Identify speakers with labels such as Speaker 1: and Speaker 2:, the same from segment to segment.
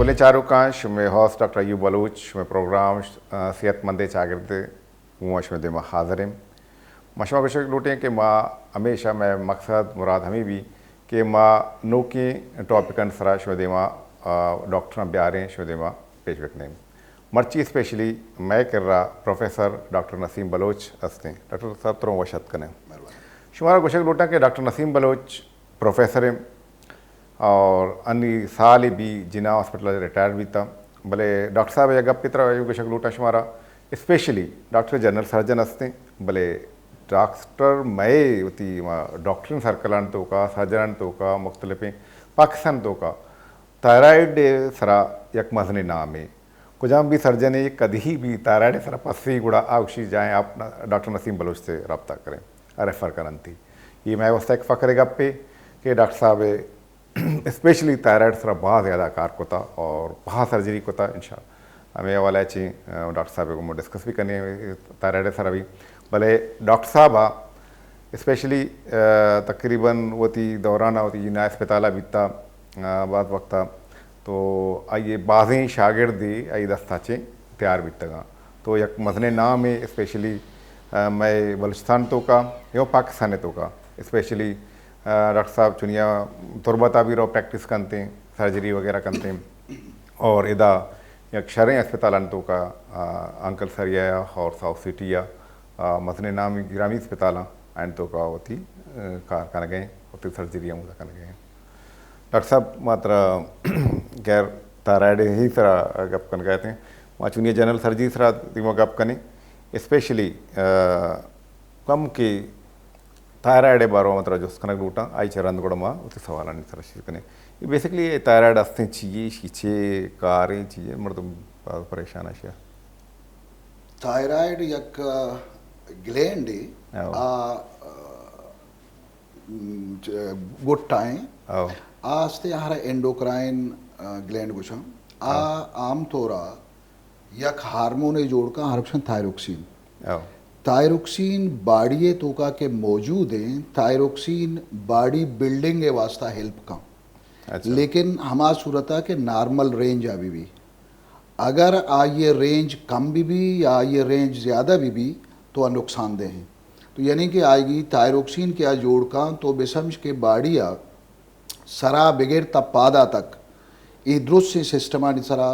Speaker 1: शोले चारुकांश में host doctor Ayub Baloch में programme सेहतमंद शागिर्द मशमे दे हाज़िर मशमा बेशक लूटें कि माँ हमेशा मैं मकसद मुराद हमें भी कि माँ नो की टॉपिकन सरा शुदे माँ डॉक्टर ब्यारें शुदे माँ पेश रखने मर्ची स्पेशली मैं कर रहा प्रोफेसर डॉक्टर नसीम बलोच हंसते डॉक्टर साहब तुम वशत करें शुमारा बेशक लूटा कि डॉक्टर नसीम बलोच प्रोफेसर हैं और अन्य साल भी जिना हॉस्पिटल रिटायर भी था भले डॉक्टर साहब या गप पितर बेशक लूटा शुमारा स्पेशली डॉक्टर जनरल सर्जन हंसते भले डॉक्टर मई उती डॉक्टर सर्कल तो का सर्जन तो का मुख्तलिफ पाकिस्तान तो का थायराइड सरा यक मजने नाम है कुजाम भी सर्जन है कभी भी थायराइड सरा पसी गुड़ा आवशी जाएँ आप डॉक्टर नसीम बलोच से रब्ता करें रेफ़र करन थी ये मैं वस्ता एक फ़क्र गप्पे कि डॉक्टर साहब स्पेशली थायराइड सरा बहुत ज़्यादा कार को था और बहुत सर्जरी को था इंशाल्लाह हमें वाला अच्छी डॉक्टर साहब को डिस्कस भी करने थायराइड सरा भी भले डॉक्टर साहब स्पेशली तकरीबन वती दौराना होती ना अस्पताल बीतता बाद वक्त तो आइए बाज़ें शागिर्दी आई दस्ताचे तैयार बीतगा तो यक मजने नाम है स्पेशली मैं बलूचिस्तान तो का यो पाकिस्तान तो का स्पेशली डॉक्टर साहब चुनिया तुरबता भी रो प्रैक्टिस करते सर्जरी वगैरह करते और इदा यक शरें अस्पताल तो का अंकल सरिया और साउथ सिटी या मसने नाम ग्रामी अस्पताल एंड तो का होती कार कर गए होती सर्जरी मुझे कर गए डॉक्टर साहब मात्र गैर थायराइड ही तरह गप कर गए थे वहाँ चुनिया जनरल सर्जरी सरा तीमो गप कने स्पेशली कम की थायराइड बारो मतलब जो कनक लूटा आई चरंद गुड़ माँ उसे सवाल नहीं सर कने ये बेसिकली थायराइड अस्ते चाहिए शीचे कारें चाहिए मतलब परेशान है
Speaker 2: थायराइड यक ग्लैंड गोट्टाएं आस्ते हरा एंडोक्राइन ग्लैंड कुछ आम तौरा यक हार्मोन जोड़ का हरप्शन थायरोक्सिन थायरोक्सिन बाड़िए तोका के मौजूद हैं थायरोक्सिन बाडी बिल्डिंग के वास्ता हेल्प का
Speaker 1: अच्छा।
Speaker 2: लेकिन हमारा सूरत के नॉर्मल रेंज अभी भी अगर ये रेंज कम भी या ये रेंज ज़्यादा भी तो नुकसानदेह हैं तो यानी कि आएगी थायरोक्सिन क्या जोड़ का तो बेसमझ के बाड़िया सरा बगैर तपादा तक ये दुरुस्त से सिस्टम सरा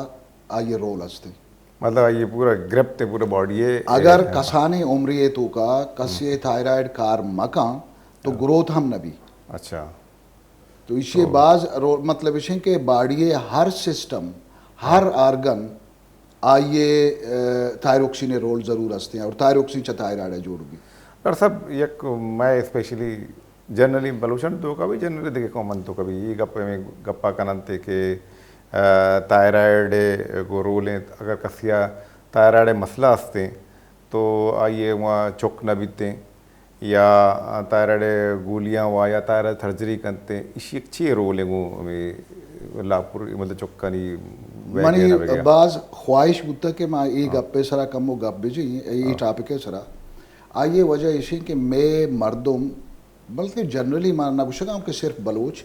Speaker 2: ये रोल हंसते
Speaker 1: मतलब ये पूरा ग्रिप थे पूरे बॉडी है
Speaker 2: अगर कसाने उम्र तो का कसे थायराइड कार मका तो ग्रोथ हम नबी
Speaker 1: अच्छा
Speaker 2: तो इसे बाज मतलब इसे के बाड़िए हर सिस्टम हर आर्गन आइए थायरोक्सिन रोल ज़रूर हंसते हैं और थायरोक्सिन च थायराइड जोड़ भी
Speaker 1: डॉक्टर साहब एक मैं स्पेशली जनरली बलूचन तो कभी जनरली देखे कॉमन तो कभी ये गप्पे में गप्पा कनते के थायराइड को रोल अगर कसिया थायराइड मसला हंसते तो आइए वहाँ चौक न बीते या थायराइड गोलियाँ हुआ या थायराइड सर्जरी करते इसी अच्छी रोल है वो हमें लाभपुर मतलब चौका नहीं
Speaker 2: मनी बाज ख्वाहिश बुद्ध के माँ ये गप्पे सरा कम वो गप भी ये टॉपिक है सरा आइए वजह इसी कि मैं मर्दों बल्कि जनरली मानना कुछ कि सिर्फ बलोच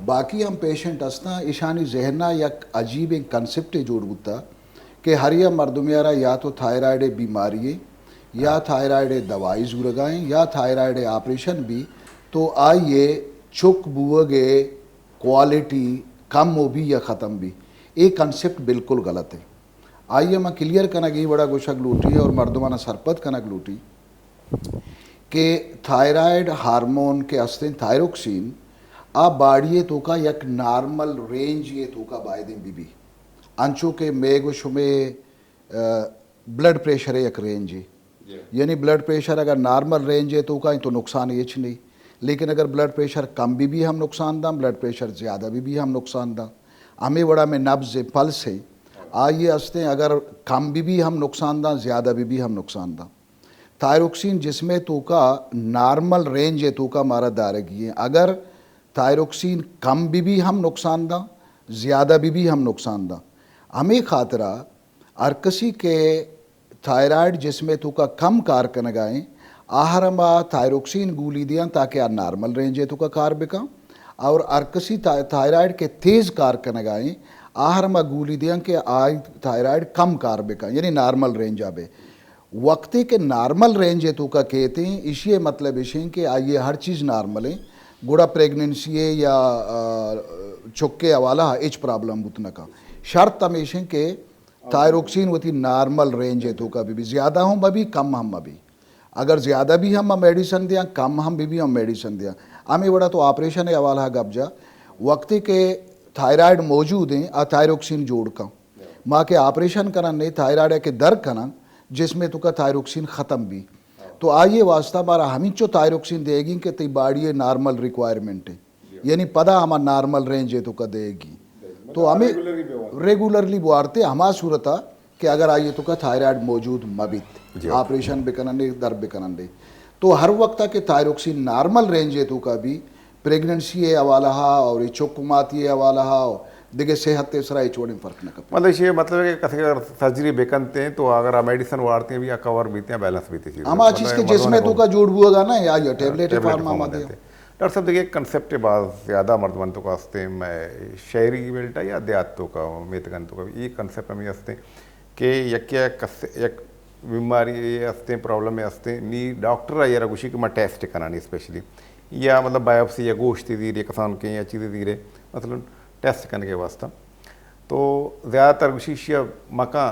Speaker 2: बाकी हम पेशेंट हंसना ईशानी जहना या अजीब एक कंसेप्ट जोड़ बुता कि हर या मर्दुमियारा या तो थायराइड बीमारी या थायराइड दवाई जुरगाएँ या थायराइड ऑपरेशन भी तो आइए चुक बुअगे क्वालिटी कम हो भी या ख़त्म भी ये कंसेप्ट बिल्कुल गलत है आइए मैं क्लियर कनक ये बड़ा गुशक लूटी और मर्दमाना सरपत कनक लूटी कि थायराइड हार्मोन के अस्ते थायरोक्सिन आ बाड़िए तो का यक नॉर्मल रेंज ये तो का बायदें भी अंचो के मेगो शुमे ब्लड प्रेशर है यक रेंज है यानी ब्लड प्रेशर अगर नॉर्मल रेंज है तो का तो नुकसान ये नहीं लेकिन अगर ब्लड प्रेशर कम भी हम नुकसान दा ब्लड प्रेशर ज़्यादा भी हम नुकसान दा हमें बड़ा में नब्ज़ पल्स है आइए हंसते अगर कम भी हम नुकसान दा ज़्यादा भी हम नुकसान दा थायरोक्सिन जिसमें तो का नॉर्मल रेंज है तो का मारा दारगी है अगर थायरोक्सिन कम भी हम नुकसान दा ज़्यादा भी हम नुकसान दा हमें खातरा अरकसी के थायराइड जिसमें तो का कम कार कनगाएँ आहारमा थायरोक्सिन गोली दिया ताकि आ नॉर्मल रेंज है तो का कार बिका और अरकसी थायराइड के तेज़ कार कनगाएँ आहर मा गूली दिया कि आज थायराइड कम कारबे का यानी नॉर्मल रेंज आबे वक्ते के नॉर्मल रेंज है तो का कहते हैं इसी मतलब इसे कि आइए हर चीज़ नॉर्मल है गुड़ा प्रेगनेंसी है या चुक्के हवाला एच प्रॉब्लम उतना का शर्त हमेशा के थायरोक्सिन वती नॉर्मल रेंज है तो का भी ज़्यादा हम अभी कम हम अभी अगर ज़्यादा भी हम मेडिसिन दिया कम हम भी हम मेडिसिन दिया हमें बड़ा तो ऑपरेशन है हवाला गब्जा वक्ती के थायराइड मौजूद हैं आ थायरोक्सिन जोड़ का माँ के ऑपरेशन करना नहीं थायराइड के दर करना जिसमें तो का थायरोक्सिन ख़त्म भी तो आइए वास्ता हमारा हम जो थायरोक्सिन देगी कि तई बाड़ी नॉर्मल रिक्वायरमेंट है यानी पदा हमारा नॉर्मल रेंज है तो का देगी तो हमें रेगुलरली बुआरते हमारा सूरत आ कि अगर आइए तो का थायराइड मौजूद मबित ऑपरेशन बेकनंडे दर बेकनंडे तो हर वक्त के थायरोक्सिन नॉर्मल रेंज है तो का भी प्रेगनेंसी है हवाला और ये चौकुमाती है हवाला देखिए सेहत तेसरा चोड़े फर्क न कर
Speaker 1: मतलब ये मतलब है कि अगर सर्जरी बेकनते हैं तो अगर आप मेडिसिन वाड़ते हैं भी या कवर बीते हैं बैलेंस बीते चीज़
Speaker 2: हमारा चीज़ के जिसमें तो का जोड़ बुआ ना या ये टेबलेट फार्मा दे
Speaker 1: डॉक्टर साहब देखिए कंसेप्ट बाद ज़्यादा मर्दमंतों का हस्ते मैं शहरी बेल्टा या देहातों का मेतगंतों का ये कंसेप्ट हमें हस्ते कि यक्या एक बीमारी हस्ते प्रॉब्लम में हस्ते नी डॉक्टर यार कुछ कि मैं टेस्ट करानी स्पेशली या मतलब बायोप्सी या गोश्त दी रही कसान के या चीज़ें दी रहे मतलब टेस्ट करने के वास्ता तो ज़्यादातर कुछ मका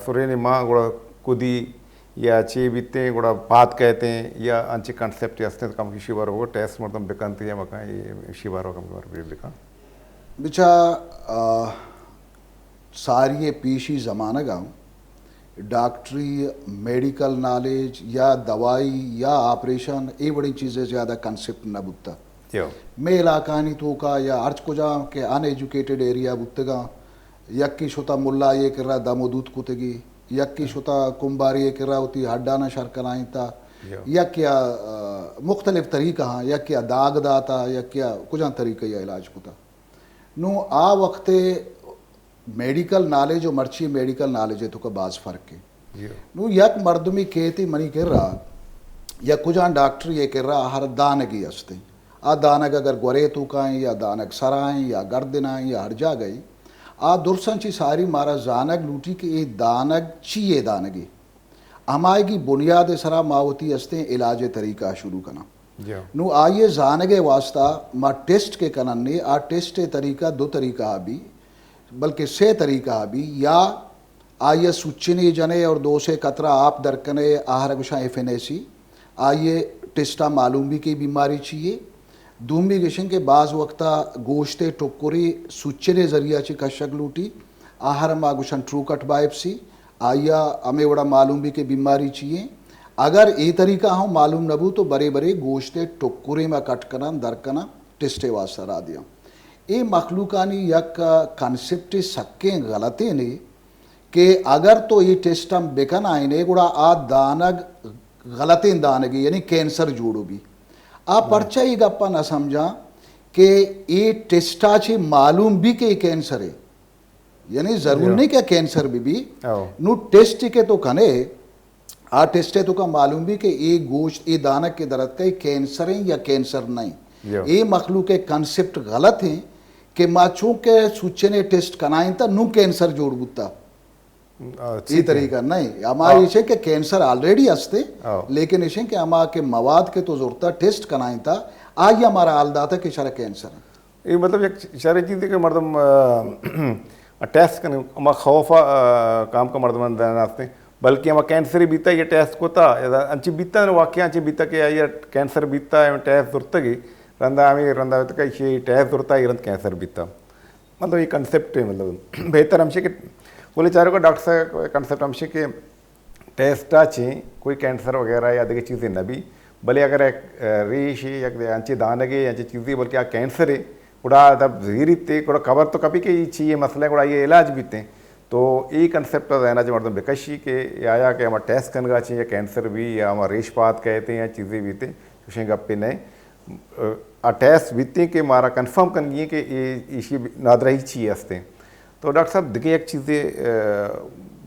Speaker 1: सुरेने माँ गुड़ा कुदी या चे बीते गुड़ा बात कहते हैं या अंचे कंसेप्ट हस्ते तो कम किसी बार होगा टेस्ट मतलब बेकनते या मका ये शिवार होगा कम बार बेका
Speaker 2: बिचा सारी पीशी ज़माना गाँव डॉक्टरी मेडिकल नॉलेज या दवाई या ऑपरेशन ये बड़ी चीज़ें ज़्यादा कंसेप्ट न बुत्ता मैं इलाका नहीं तो का या अर्ज को जा के अनएजुकेटेड एरिया बुत्तगा यक्की शुता मुल्ला ये कर रहा दामोदूत कुतगी यक्की शुता कुंभारी ये कर रहा होती हड्डाना शर्कराई था या क्या मुख्तलिफ तरीका हाँ या क्या दाग दाता या क्या कुछ तरीका या इलाज कुता नो आ वक्ते मेडिकल नॉलेज और मर्ची मेडिकल नॉलेज है तो का बाज फ़र्क है नो यक मर्दमी कहती मनी कर रहा या कुछ डॉक्टर ये कर रहा हर दानगी हस्ते आ दानग अगर गोरे तो काएँ या दानग सराएँ या गर्दनाएँ या हर जा गई आ दुरसंची सारी मारा जानग लूटी कि ये दानग चाहिए दानगी हमारी बुनियाद सरा मावती हस्ते इलाज तरीका शुरू करना नु आइए जानगे वास्ता मा टेस्ट के कनन्ने आ टेस्ट तरीका दो तरीका भी बल्कि से तरीका भी या आइए सुच्चनी जने और दो से कतरा आप दरकने आहर गुशा एफएनएसी आइए टेस्टा मालूम भी की बीमारी चाहिए दूमी गिशन के बाज़ वक्ता गोश्ते टुकुरी सुच्चने जरिया ची कशक लूटी आहर मा गुशन ट्रू कट बायप्सी आया हमें बड़ा मालूम भी की बीमारी चाहिए अगर ये तरीका हम मालूम नबू तो बड़े बड़े गोश्ते टुकुरे में कट करना दरकना टेस्टे वास्ता रा दिया ये मखलूकानी यक कंसेप्ट सक्के गलते ने कि अगर तो ये टेस्ट हम बेकन आईने गुड़ा आ दानग गलते दानगी यानी कैंसर जोड़ो भी आ पर्चा ही गप्पा न समझा कि ये टेस्टा छे मालूम भी कि कैंसर है यानी जरूर नहीं क्या कैंसर भी नु टेस्ट के तो कने आ टेस्ट तो का मालूम भी कि ये गोश्त ये दानक के दर्द का कैंसर है या कैंसर नहीं ये मखलूक के कंसेप्ट गलत है कि माचों के सूचने टेस्ट कनाइन था नु कैंसर जोड़ बुता ये तरीका नहीं हमारे इसे के कैंसर ऑलरेडी हस्ते लेकिन इसे के हमारे के मवाद के तो जरूरत टेस्ट कनाइन था आज हमारा आलदा था कि सारा कैंसर
Speaker 1: ये मतलब एक सारी चीज़ के मर्दम टेस्ट करने हम खौफ काम का मर्दम नाते बल्कि हम कैंसर ही बीता ये टेस्ट को था अंची बीता वाक्य अंची बीता के ये कैंसर बीता है टेस्ट दुर्तगी रंदा हमें रंदा तो कहीं टेस्ट दुर्ता ही रंद कैंसर बीता मतलब ये कंसेप्ट है मतलब बेहतर हमसे के बोले चारों का डॉक्टर से कंसेप्ट हमसे के टेस्ट आची कोई कैंसर वगैरह या देखिए चीज़ें न भी भले अगर एक रीश या अंची दानगे अंची चीज़ें बल्कि आ कैंसर है उड़ा तब जीरीते उड़ा खबर तो कभी के चाहिए मसला उड़ा ये इलाज बीते तो ये कंसेप्ट रहना चाहिए मतलब बेकशी के आया कि हमारा टेस्ट करना चाहिए कैंसर भी या हमारा रेशपात कहते हैं या चीज़ें बीते कुछ गप्पे नहीं आ टेस्ट बीते के मारा कंफर्म करनी है कि ये इसी नादरा ही चाहिए हंसते तो डॉक्टर साहब देखिए एक चीज़ें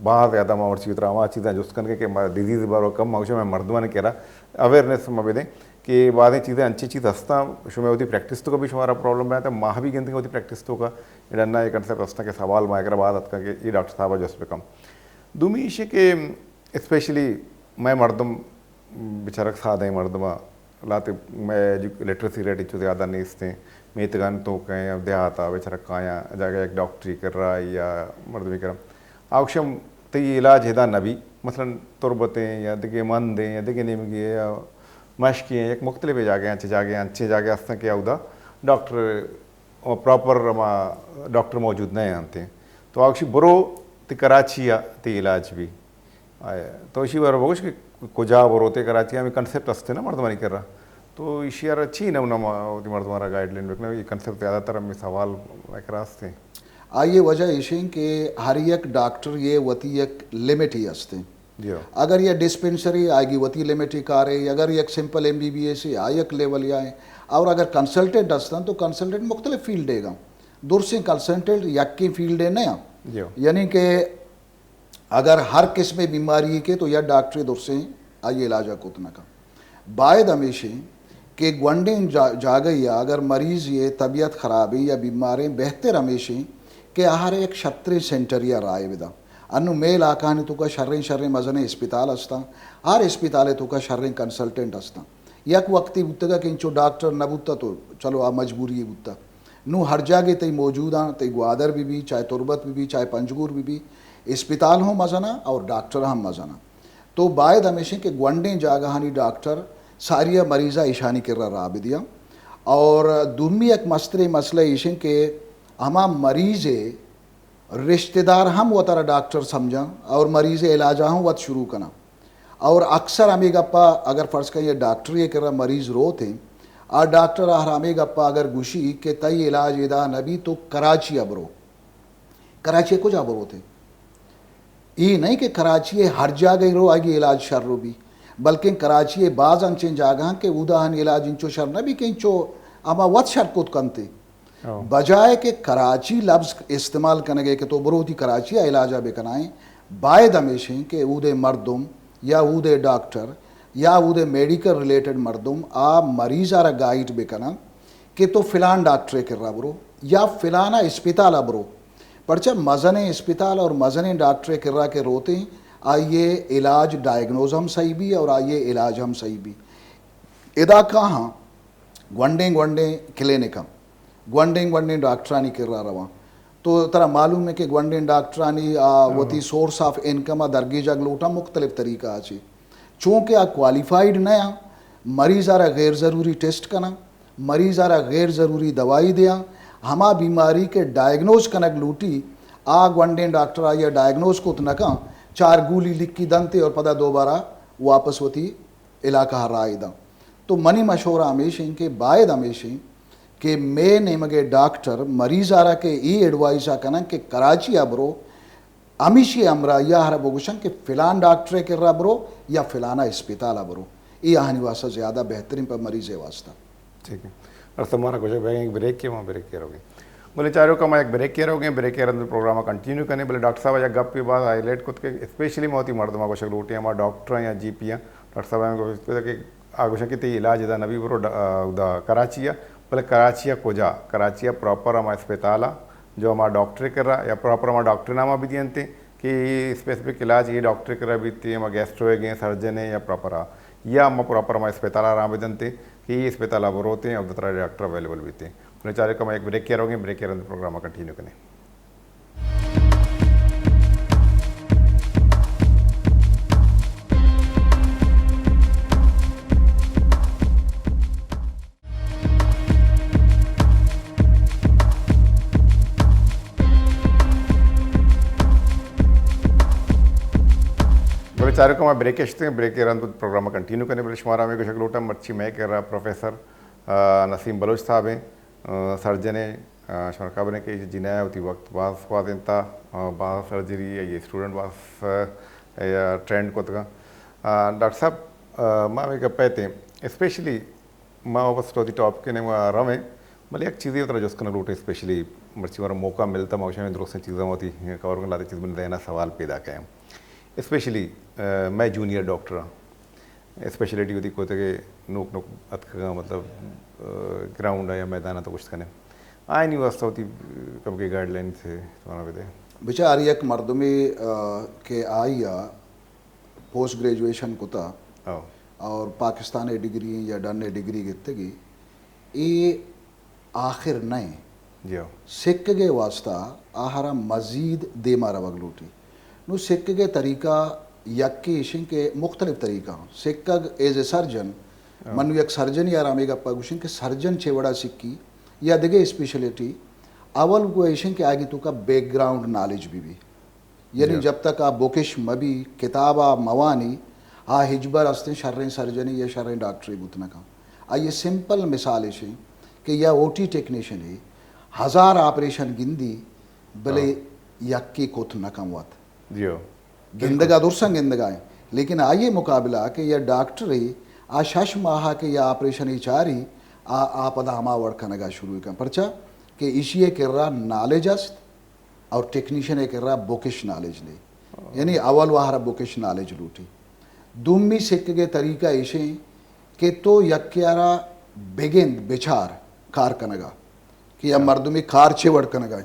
Speaker 1: बहुत ज़्यादा मावर चीज रहा चीज़ें जो करके कि डिजीज़ बार कम माउश में मर्दवा ने कह रहा अवेयरनेस में दें कि बाद चीज़ें अच्छी चीज़ हस्ता शुमे होती प्रैक्टिस तो कभी शुमारा प्रॉब्लम है तो माह भी गिनती होती प्रैक्टिस तो का इडना एक कंसेप्ट हस्ता के सवाल मायकर बाद अतका के ये डॉक्टर साहब जस पे कम दूमी इशे के स्पेशली मैं मर्दम बेचारक सादा मर्दमा लाते मैं लिटरेसी रेट इच्छू ज़्यादा नहीं इसते मेतगान तो कहें देहाता बेचारा काया जाके एक डॉक्टरी कर रहा है या मर्द भी कर आवश्यम तो ये इलाज हिदा नबी मसलन तुरबतें या दिखे मन दें या दिखे निमगे या मशक़ी एक मुख्तलिफ अच्छे जागे हस्ता क्या उदा डॉक्टर प्रॉपर डॉक्टर मौजूद नहीं आते तो आवश्यक बुरो तो कराची या तो इलाज भी तो इसी बार बोश कि कुजा बरोते कराची में कंसेप्ट असते ना मर्दमानी कर रहा तो इसी यार अच्छी ना उन्हें मर्दमारा गाइडलाइन रखना ये कंसेप्ट ज़्यादातर हमें सवाल कराते
Speaker 2: आइए वजह इशे कि हर एक डॉक्टर ये वती एक लिमिट ही हस्ते अगर ये डिस्पेंसरी आएगी वती लिमिट ही कार है अगर ये एक सिंपल MBBS है एक लेवल या है और अगर कंसल्टेंट हस्ता तो कंसल्टेंट मुख्तलिफ फील्ड देगा दूर से कंसल्टेंट यक की फील्ड है नया यानी कि अगर हर किस्म बीमारी के तो यह डॉक्टरी दूर से आइए इलाज उतना का बायद हमेशा कि ग्वंडें जा गई या अगर मरीज़ ये तबीयत ख़राब है या बीमारें बेहतर हमेशा कि हर एक क्षत्रिय सेंटर या राय विदा अनु मेल आकाने तो का शर्रें मजने अस्पताल हस्ता हर अस्पताल तो का शर्रें कंसल्टेंट हस्ता यक वक्ती बुतगा कि इंचो डॉक्टर न बुता तो चलो आ मजबूरी है बुता नू हर जागे तई मौजूद हाँ तई ग्वादर भी चाहे तुरबत भी चाहे पंजगुर भी अस्पताल हो मजाना और डॉक्टर हम मजाना तो बायद हमेशा के ग्वंडे जागहानी डॉक्टर सारिया मरीज़ा ईशानी कर रहा दिया और दुर्मी एक मस्तरे मसला इशे के हमा मरीज़े रिश्तेदार हम वो तारा डॉक्टर समझा और मरीज़ इलाज हम वत शुरू करना और अक्सर हमें गप्पा अगर फ़र्ज़ करें ये डॉक्टर ये कर रहा मरीज़ रो थे और डॉक्टर आहर हमें गप्पा अगर गुशी के तई इलाज इदा नबी तो कराची अबरो कराची को जाबरो थे ये नहीं कि कराची हर जगह रो आगे इलाज शर्रो भी बल्कि कराची बाज़ अंचे जागा के उदाहरण इलाज इंचो शर न भी इंचो अमा वत शर को कंते बजाय के कराची लफ्ज़ इस्तेमाल करने गए कि तो बरोधी कराची इलाजा बेकनाएँ बायद हमेशा के उदे मर्दम या उदे डॉक्टर या उदे मेडिकल रिलेटेड मर्दम आ मरीज़ आरा गाइड बेकना कि तो फ़िलान डॉक्टर कर रहा बरो या फ़िलाना अस्पताल बरो परचा मजने अस्पताल और मजने डॉक्टर कर रहा के रोते आइए इलाज डायग्नोज हम सही भी और आइए इलाज हम सही भी इदा कहाँ ग्वंडे क्लिनिक ग्वंडे डॉक्टरानी कर रहा तो तरह मालूम है कि ग्वंडे डॉक्टरानी वती सोर्स ऑफ इनकम दरगी जग लूटा मुख्तलिफ तरीका अच्छी चूँकि आ क्वालिफाइड नया मरीज़ आरा गैर ज़रूरी टेस्ट करना मरीज़ आरा गैर ज़रूरी दवाई दिया हमा बीमारी के डायग्नोज कनक लूटी आ ग्वंडे डॉक्टर आइया डायग्नोज को उतना का 4 गोली लिख की दंते और पता दोबारा वापस होती इलाका हराइदा तो मनी मशवरा हमेशा इनके बायद हमेशा कि मैं नेमगे डॉक्टर मरीज आ रहा के ई एडवाइस आना कि कराची अबरो अमीशी अमरा या हरा बोगुशन के फ़िलान डॉक्टर के रबरो या फ़िलाना अस्पताल अबरो ये आहनी वास्ता ज़्यादा बेहतरीन पर मरीज़ वास्ता
Speaker 1: ठीक है और तुम्हारा कुछ एक ब्रेक किया वहाँ ब्रेक किया रहोगे बोले चारों का मैं एक ब्रेक किया रहोगे ब्रेक के अंदर प्रोग्राम कंटिन्यू करने बोले डॉक्टर साहब या गप के बाद हाईलाइट खुद के स्पेशली मोती मर्दमा को शगलूटियाँ हमारा डॉक्टर या GP डॉक्टर साहब के आगोशन की इलाज इदा नबी बरो कराची बोले कराची कोजा कराची प्रॉपर हमारा अस्पताल जो हमारा डॉक्टर कर रहा या प्रॉपर हमारा डॉक्टर नामा भी दिए कि स्पेसिफिक इलाज ये डॉक्टर कर रहा भी थी हमारा गैस्ट्रो है सर्जन है या प्रॉपर या हम प्रॉपर हमारे अस्पताल आराम भी थे कि ये अस्पताल अब रोते हैं और दूसरा डॉक्टर अवेलेबल भी थे अपने चारे का मैं एक ब्रेक किया रहोगे ब्रेक के अंदर प्रोग्राम कंटिन्यू करें चारों का मैं ब्रेक के ब्रेक के अंदर प्रोग्राम कंटिन्यू करने बोले शुमारा में कुछ लोटा मच्छी मैं कह रहा प्रोफेसर नसीम बलोच साहब हैं सर्जन है शरका बने के जिनाया होती वक्त बास वादिनता बास सर्जरी ये स्टूडेंट बास या ट्रेंड को तक डॉक्टर साहब माँ में कहते थे स्पेशली माँ वापस तो टॉप के ने रमें मतलब एक चीज़ें उतना जोस्कन लूटे स्पेशली मच्छी मारा मौका मिलता मौसम में दोस्त चीज़ें होती कवर लाती चीज़ बन देना सवाल पैदा करें स्पेशली मैं जूनियर डॉक्टर हाँ स्पेशलिटी होती कोते के नोक नोक अतका मतलब ग्राउंड है या मैदान है तो कुछ कने आए नहीं वास्ता होती कब के गाइडलाइन से तुम्हारा बेटे
Speaker 2: बेचार एक मर्दमी के आया पोस्ट ग्रेजुएशन कुता
Speaker 1: आओ
Speaker 2: और पाकिस्तानी डिग्री या डने डिग्री गित्तगी ये आखिर नहीं
Speaker 1: जी आओ
Speaker 2: सिक्क के वास्ता आहारा मजीद दे मारा वगलूटी नु सिक्क के तरीका यक्की इशिंग के मुख्तलिफ तरीका सिक्क एज ए सर्जन मनु एक सर्जन या रामेगा पगुशिंग के सर्जन चेवड़ा सिक्की या दिगे स्पेशलिटी अवल को इशिंग के आगे तो का बैकग्राउंड नॉलेज भी यानी जब तक आप बोकिश मबी किताबा मवानी आ हिजबर अस्ते शर्रें सर्जनी या शर्रें डॉक्टरी बुतना का आ ये सिंपल मिसाल है कि यह ओटी टेक्नीशियन है 1000 ऑपरेशन गिंदी भले यक्की कोथ न कमवत
Speaker 1: जी आओ
Speaker 2: गिंदगा दुर्संग गिंदगाएं लेकिन आइए मुकाबला कि यह डॉक्टर ही आ शश माह के यह ऑपरेशन ही चारी आ पदा हमा वड़कनगा शुरू का पर्चा कि इशिए कर रहा नॉलेज अस्त और टेक्नीशियन कर रहा बुकिश नॉलेज ले यानी अवल वाहरा बुकिश नॉलेज लूटी दुम्मी सिक्क के तरीका इशे कि तो यक्यारा बेगेंद बेचार कार कनगा कि या मर्दुमी कार छे वड़ कनगा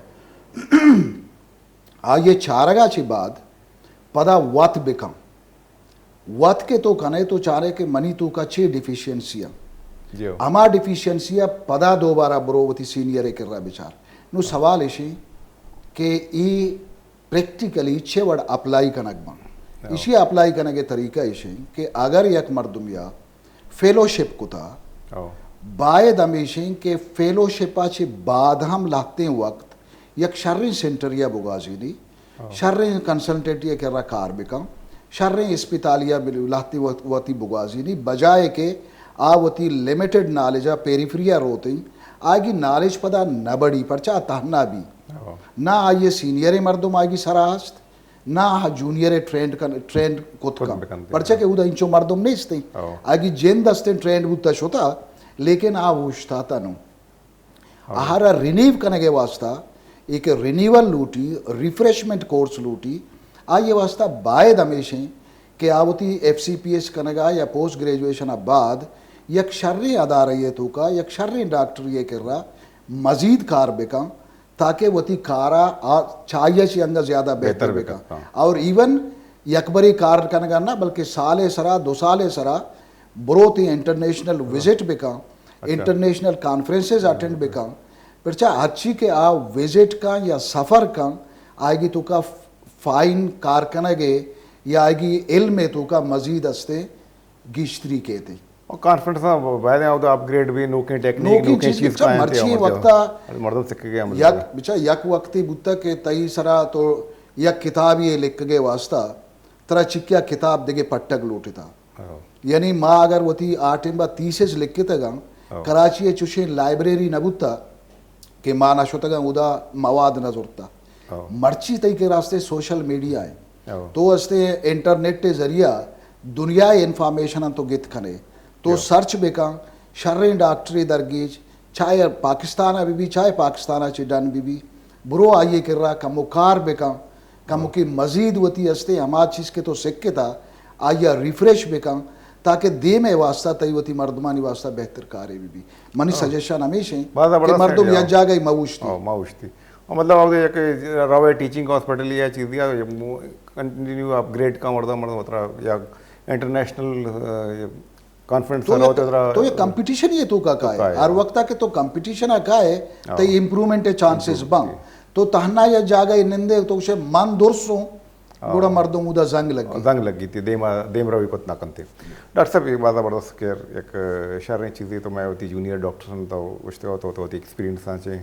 Speaker 2: आ ये चारगा ची बाद पदा वत बेकम वत के तो कने तो चारे के मनी तो का छे डिफिशियंसिया
Speaker 1: जी आओ
Speaker 2: अमा डिफिशियंसिया पदा दोबारा बरोवती सीनियर कर रहा बेचार नु सवाल इशे कि ई प्रैक्टिकली छे वड़ अप्लाई कनक बन इसी अप्लाई करने के तरीका इशे कि अगर यक मर्दुमिया फेलोशिप को था
Speaker 1: आओ
Speaker 2: बायद हमेशा के फेलोशिपाचे बाद हम लाते वक्त यक शर्री सेंटर या बुगाजीनी शर्री कंसल्टेंट कर रहा कार बिकम शर्री अस्पतालिया लाते वती बुगाजीनी बजाय के आवती लिमिटेड नॉलेज पेरिफेरिया रोते आगे नॉलेज पदा न बड़ी परचा तहना भी ना आइए सीनियर मर्दुम आएगी सरास्त ना जूनियर ट्रेंड कुत परचा के उदा इंचो मर्दुम नहीं इसते आगे जेन दस्ते ट्रेंड उतश होता लेकिन आ उछता तनु आहारा रिनीव करने के वास्ता एक रिन्यूअल लूटी रिफ्रेशमेंट कोर्स लूटी आ ये वास्ता बायद हमेशा के आवती FCPS कनगा या पोस्ट ग्रेजुएशन बाद यक शर्री अदा रही तो का यक शर्री डॉक्टर ये कर रहा मजीद कार बेका ताकि वती कारा चाहिए ची अंगा ज्यादा बेहतर बेका और इवन यकबरी कार कनगा ना बल्कि साले सरा 2 साले सरा बरोती इंटरनेशनल विजिट बेका इंटरनेशनल कॉन्फ्रेंसेस अटेंड बेका परचा अच्छी के आ विजिट का या सफ़र का आएगी तो का फाइन कार कनगे या आएगी इल्म में तो का मजीद अस्ते गिश्तरी के थे
Speaker 1: और कॉन्फिडेंस ना बाद में अपग्रेड भी नोके टेक्निक नोके चीज का
Speaker 2: मर्ची वक्ता
Speaker 1: मर्दों सिक्क गया
Speaker 2: यक बिचा यक वक्ती बुत्ता के तई सरा तो यक किताब ये लिख के वास्ता तरह चिक्या किताब देगे पट्टक लूटता यानी माँ अगर वती 8 लिख के तगा कराची चुशे लाइब्रेरी नबुत्ता के माँ ना शोतगा उदा मवाद न जुड़ता मर्ची तई के रास्ते सोशल मीडिया है तो अस्ते इंटरनेट के जरिया दुनिया इंफॉर्मेशन तो गित खने तो सर्च बेका शर्रे डॉक्टरी दरगीज चाहे पाकिस्तान अभी भी चाहे पाकिस्तान चिडन भी बुरो आइए कर रहा कमुकार बेका कमु की मजीद वती अस्ते हमार चीज़ के तो सिक्के था आइया रिफ्रेश बेका ताकि दे में वास्ता तयवती मर्दमानी वास्ता बेहतर कार्य भी मनी सजेशन हमेशा कि मर्दम या जा गई माउश
Speaker 1: थी और मतलब अब एक रवे टीचिंग हॉस्पिटल या चीज़ दिया कंटिन्यू अपग्रेड का मतलब या इंटरनेशनल कॉन्फ्रेंस
Speaker 2: तो ये कंपटीशन ये तो का है हर वक्त के तो कंपटीशन का है तो इम्प्रूवमेंट है चांसेस बंग तो तहना या जागा निंदे तो उसे मन दुरसो बड़ा मर्दों उदा जंग
Speaker 1: लगी थी देम रवि को ना कंते डॉक्टर साहब एक बात बर्दाश्त कर एक शर्रें चीज़ें तो मैं होती जूनियर डॉक्टर तो उसते होती एक्सपीरियंस साँचे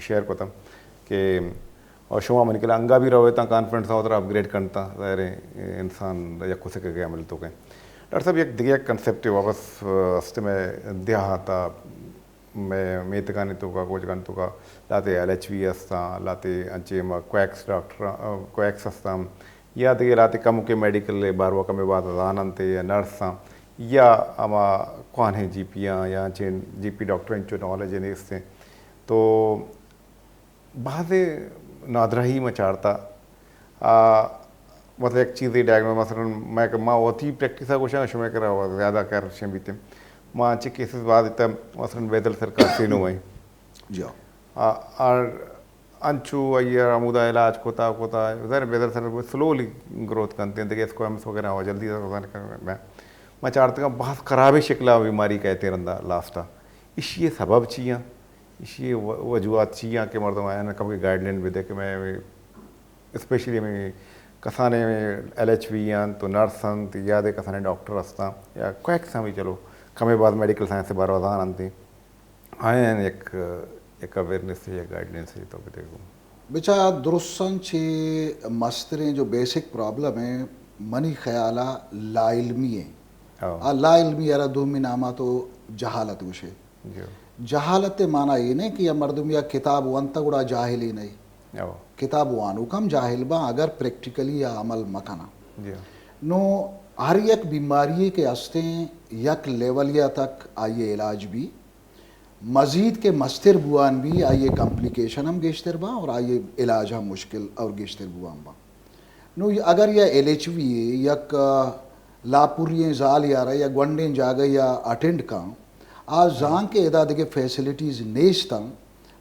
Speaker 1: शेयर को था कि और शुमा मन के लिए अंगा भी रहे कॉन्फ्रेंस होता अपग्रेड करता ज़ाहिर इंसान या खुश के गया मिलते गए डॉक्टर साहब एक दिया कंसेप्ट वापस हफ्ते में दिया था मैं मेत गाने तो का कोच गाने तो का लाते LHV असता लाते अंचे में क्वैक्स डॉक्टर क्वैक्स असता या दिए लाते कम के मेडिकल बारवा कम बात आनंते या नर्स या आमा कौन है GP या चेन GP डॉक्टर इंचो नॉलेज है इससे तो बाद नादरा ही मचारता बस एक चीज़ ही डायग्नोज मसलन मैं माँ वती प्रैक्टिस कुछ मैं करा हुआ ज़्यादा कर शें बीते माँ अच्छे केसेस बाद इतना मसलन बेदल सरकार से नो है
Speaker 2: जो
Speaker 1: और अंचू अयर अमुदा इलाज कोता उधर बेदर सर स्लोली ग्रोथ करते हैं देखिए इसको हम वगैरह हो जल्दी मैं चाहता हूँ बहुत ख़राब शिकला बीमारी कहते रहा लास्टा इसी सबब चाहिए इसी वजूहत चाहिए कि मर्दों आया कभी गाइडलाइन भी दे कि मैं स्पेशली में कसाने में LHV तो नर्स तो या दे कसाने डॉक्टर हस्ता या क्वैक सा भी चलो कमे बाद मेडिकल साइंस से बार वजान आनती आए एक अवेयरनेस से या गाइडलाइन से तो देखो
Speaker 2: बेचा दुरुस्तन छे मस्तरे जो बेसिक प्रॉब्लम है मनी ख्याला लाइल्मी है आ लाइल्मी यारा दूमी नामा तो जहालत उसे जहालत माना ये नहीं कि या मर्दुम या किताब वंता गुड़ा जाहिली नहीं किताब वानु कम जाहिल बा अगर प्रैक्टिकली या अमल मकाना नो हर एक बीमारी के हस्ते यक लेवल या तक आइए इलाज भी मज़ीद के मस्तिर बुआन भी आइए कॉम्प्लिकेशन हम गेश्तर बा और आइए इलाज हम मुश्किल और गेश्तर बुआन बा नो अगर यह LHV यक लापुरिये जाल यारा या ग्वंडें जागा या अटेंड का आज जान के इदाद के फैसिलिटीज़ नेस्ता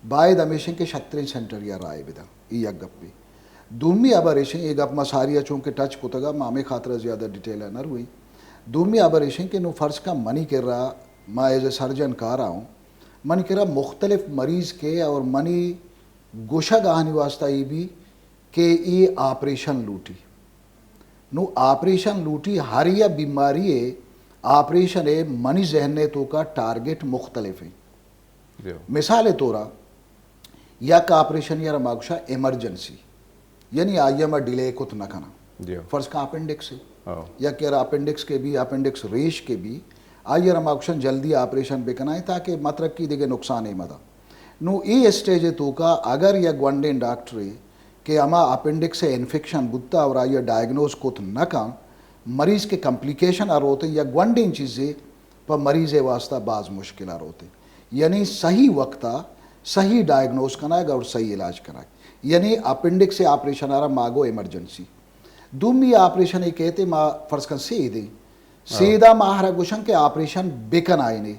Speaker 2: बायद हमेशा के शतरें सेंटर या राय बिदा यक गप्पी दूमी आबरेशन एक गप मसारिया चूँकि टच कुतगा मामे खातर ज़्यादा डिटेल नर हुई दूमी आबरेशन के नो फ़र्ज का मनी कर रहा मैं एज ए सर्जन कह रहा हूँ मन करा मुख्तलिफ मरीज़ के और मनी गोशा गाहनी वास्ता ये भी कि ये ऑपरेशन लूटी नो ऑपरेशन लूटी हर या बीमारी है ऑपरेशन है मनी जहने तो का टारगेट मुख्तलिफ है मिसाल तौरा या का ऑपरेशन या रमागुशा इमरजेंसी यानी आइए मैं डिले कुछ न खाना फर्ज का अपेंडिक्स है या क्या अपेंडिक्स के भी अपेंडिक्स रेश के भी आइए हम ऑप्शन जल्दी ऑपरेशन बेकनाए ताकि मतलब की देखे नुकसान ही मदा नो ये स्टेज तो का अगर या ग्वंडेन डॉक्टर के अमा अपेंडिक्स से इन्फेक्शन बुद्धा और आइए डायग्नोज को तो न काम मरीज़ के कम्प्लिकेशन आ रोते या ग्वंडेन चीज़ें पर मरीज़ वास्ता बाज मुश्किल आ रोते यानी सही वक्ता सही डायग्नोज कराए और सही इलाज कराए यानी अपेंडिक्स से ऑपरेशन आ रहा मागो इमरजेंसी दूमी ऑपरेशन ये कहते माँ फर्ज कर सीधा माहरा गुशन के ऑपरेशन बेकन आए नहीं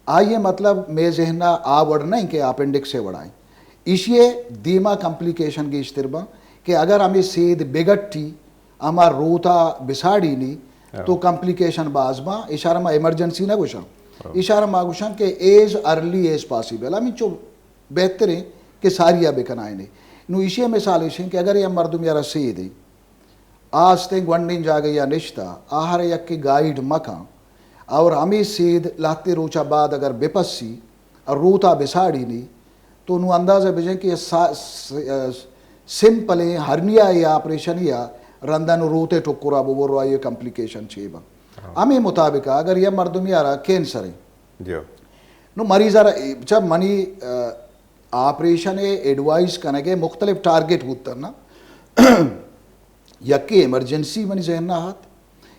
Speaker 2: आइए मतलब मैं जहना आ वड़ नहीं के अपेंडिक्स से वड़ाएं इसलिए दीमा कम्प्लिकेशन की इश्तरबा कि अगर हमें सेद बेगट्टी हमार रोता बिसाड़ी नहीं तो कम्प्लिकेशन बाजमा इशारा में इमरजेंसी ना गुशन इशारा मा गुशन के एज अर्ली एज पॉसिबल हमें जो बेहतर है कि सारिया बेकन आए नहीं नो इसी मिसाल कि अगर यह मर्दुम यारा सेद है आज तक वंडिन जा गई या निश्ता आहार यक की गाइड मका और हमें सीध लाते रोचा बाद अगर बेपस्सी और रोता बिसाड़ी नहीं तो उन्होंने अंदाज़ा भेजें कि सिंपल हरनिया या ऑपरेशन या रंदन रोते टुकुरा वो रो ये कम्प्लिकेशन छेबा हमें मुताबिक अगर यह मर्दुम यारा कैंसर है नो मरीज़ जब मनी ऑपरेशन एडवाइस करने के मुख्तलिफ टारगेट होता ना यक्की इमरजेंसी मनी जहना हाथ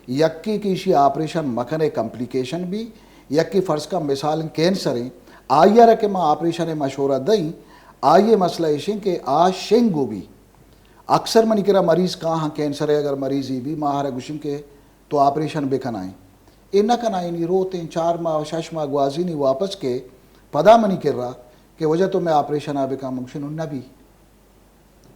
Speaker 2: यक्की की इसी ऑपरेशन मखने कम्प्लिकेशन भी यक्की फ़र्ज का मिसाल कैंसर है आइया रखे माँ ऑपरेशन मशवरा दई आइए मसला इशे के आ शेंगो भी अक्सर मनी करा मरीज़ कहाँ कैंसर है अगर मरीज़ ही भी माहर गुशम के तो ऑपरेशन बेकन आए इन्ना कनाई नहीं रोते 4 माह 6 माह गुआजी नहीं वापस के पदा मनी कर रहा कि वजह तो मैं ऑपरेशन आ बेका मुमकिन उन्ना भी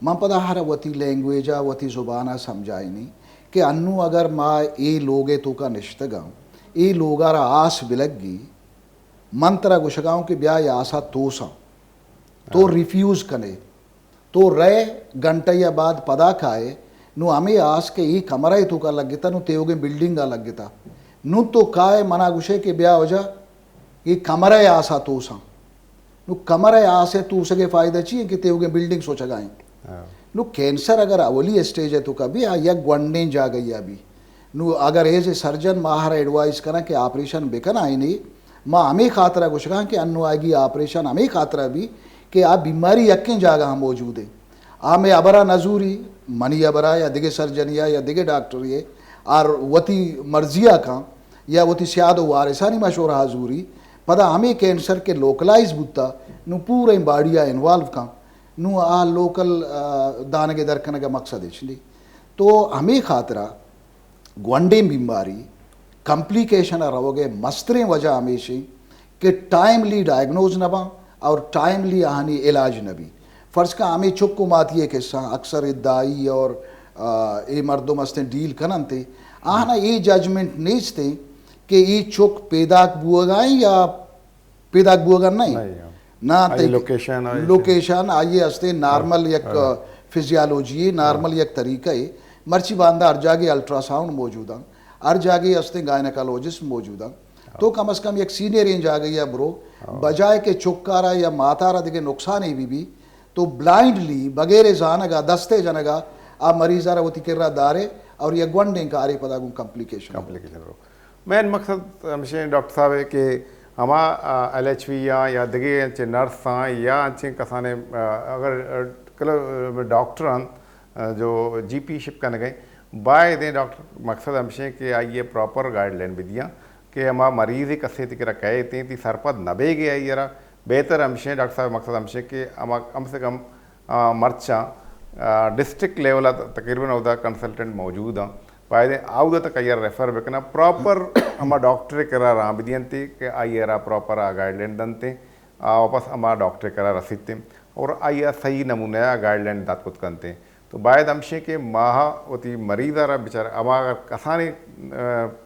Speaker 2: माँ पदा हर वती लैंग्वेजा वती ज़ुबाना समझाए नहीं कि अन्नू अगर माँ ये लोगे तो का निश्तगा ये लोगारा आस बिलगी मंत्रा गुशगाओं के ब्याह या आसा तोसा तो रिफ्यूज़ कने तो रह घंटा या बाद पदा खाए नु हमें आस के ये कमरा ही तो का लग गया नु तेयोगे बिल्डिंग का लग गया नु तो काए मना गुशे के ब्याह हो जा ये कमरा या आसा तोसा नु कमरा या आसे तू सके फ़ायदा चाहिए कि तेयोगे बिल्डिंग सोचा गाएं नु कैंसर अगर अवली स्टेज है तो कभी या ग्वंडें जा गई अभी नु अगर as a surgeon Mahur advice करा कि ऑपरेशन बेकन आई नहीं माँ हमें खातरा कुछ कहा कि अन्नु आएगी ऑपरेशन हमें खातरा भी कि आप बीमारी यकें जागा हम मौजूद है आ में अबरा नजूरी मनी अबरा या दिगे सर्जनिया या दिगे डॉक्टर ये और वती मर्जिया का या वती सियाद वारिसानी मशोरा हजूरी पदा हमें कैंसर के लोकलाइज बुता नु पूरे बाड़िया इन्वॉल्व का नु आ लोकल दान के दरकन का मकसद है तो तो हमें खातरा ग्वंडे बीमारी कॉम्प्लिकेशन रहोगे मस्तरे वजह हमेशा कि टाइमली डायग्नोज न बा और टाइमली आहानी इलाज न भी फ़र्ज़ का हमें चुक्को माती है किस्सा अक्सर दाई और ये मर्दों मस्ते डील करन थे आहना ये जजमेंट नहीं थे कि ये चुक पैदा बुआगा या पैदा बुआगा नहीं ना लोकेशन आइए हस्ते नॉर्मल एक फिजियोलॉजी नॉर्मल एक तरीका है मर्ची बांधा हर जागे अल्ट्रासाउंड मौजूद है हर जागे हस्ते गायनेकोलॉजिस्ट मौजूद है तो कम अज़ कम एक सीनियर रेंज आ गई है ब्रो बजाय के चुक्कारा या मातारा देखे नुकसान ही भी तो ब्लाइंडली बगैर जानगा दस्ते जनगा आ मरीज़ारा वो तिकर्रा दारे और ये ग्वंडे का आरे पता कॉम्प्लिकेशन
Speaker 1: ब्रो मेन मकसद हमसे डॉक्टर साहब है कि हमा LHV या दगे नर्स या अच्छे कसाने अगर कल डॉक्टर जो GP शिप करने गए बाय दे डॉक्टर मकसद हमसे कि आइए प्रॉपर गाइडलाइन भी दिया कि हमा मरीज़ ही कसे तिकरा कहे ती सरपद नबे गया यारा बेहतर हमसे डॉक्टर साहब मकसद हमसे कि हमा कम से कम मर्चा डिस्ट्रिक्ट लेवल तकरीबन उदा कंसल्टेंट मौजूद हैं पाए आउदा तक यार रेफर बेकना प्रॉपर हमा डॉक्टर करा रहा बिदियंती कि आइए प्रॉपर गाइडलाइन दनते वापस हमा डॉक्टर करा रसीते और आइए सही नमूने गाइडलाइन दात कुछ करते तो बायद हमशे के माह होती मरीज आ रहा बेचारा अमा अगर कसाने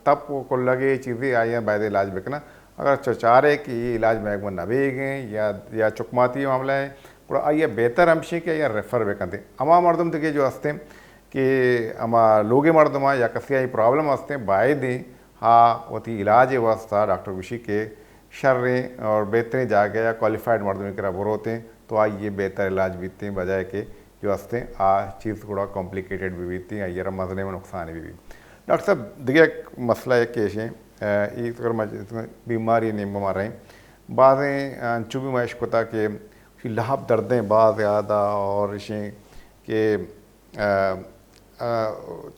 Speaker 1: तब को लगे चीज़ें आइए बायद इलाज बेकना अगर चचारे कि ये इलाज में वो नबे गए या चुकमाती मामला है और आइए बेहतर हमशे के या रेफर बेकते अमा मर्दम तक जो हंसते कि अमा लोगे मर्दमा या कसिया प्रॉब्लम हंसते बायदे हाँ होती इलाज वास्ता डॉक्टर विशी के शर्रे और बेहतरीन जाके या क्वालिफाइड मर्दम करा बुरोते तो आइए बेहतर इलाज बीतते बजाय के जो हंसते आ चीज़ थोड़ा कॉम्प्लिकेटेड भी बीतती है ये मजने में नुकसान भी डॉक्टर साहब दिया मसला एक केश है बीमारी नहीं बीमार हैं बाज़ें चुभी मैश कोता के लाभ दर्दें बाज़ याद और इसे के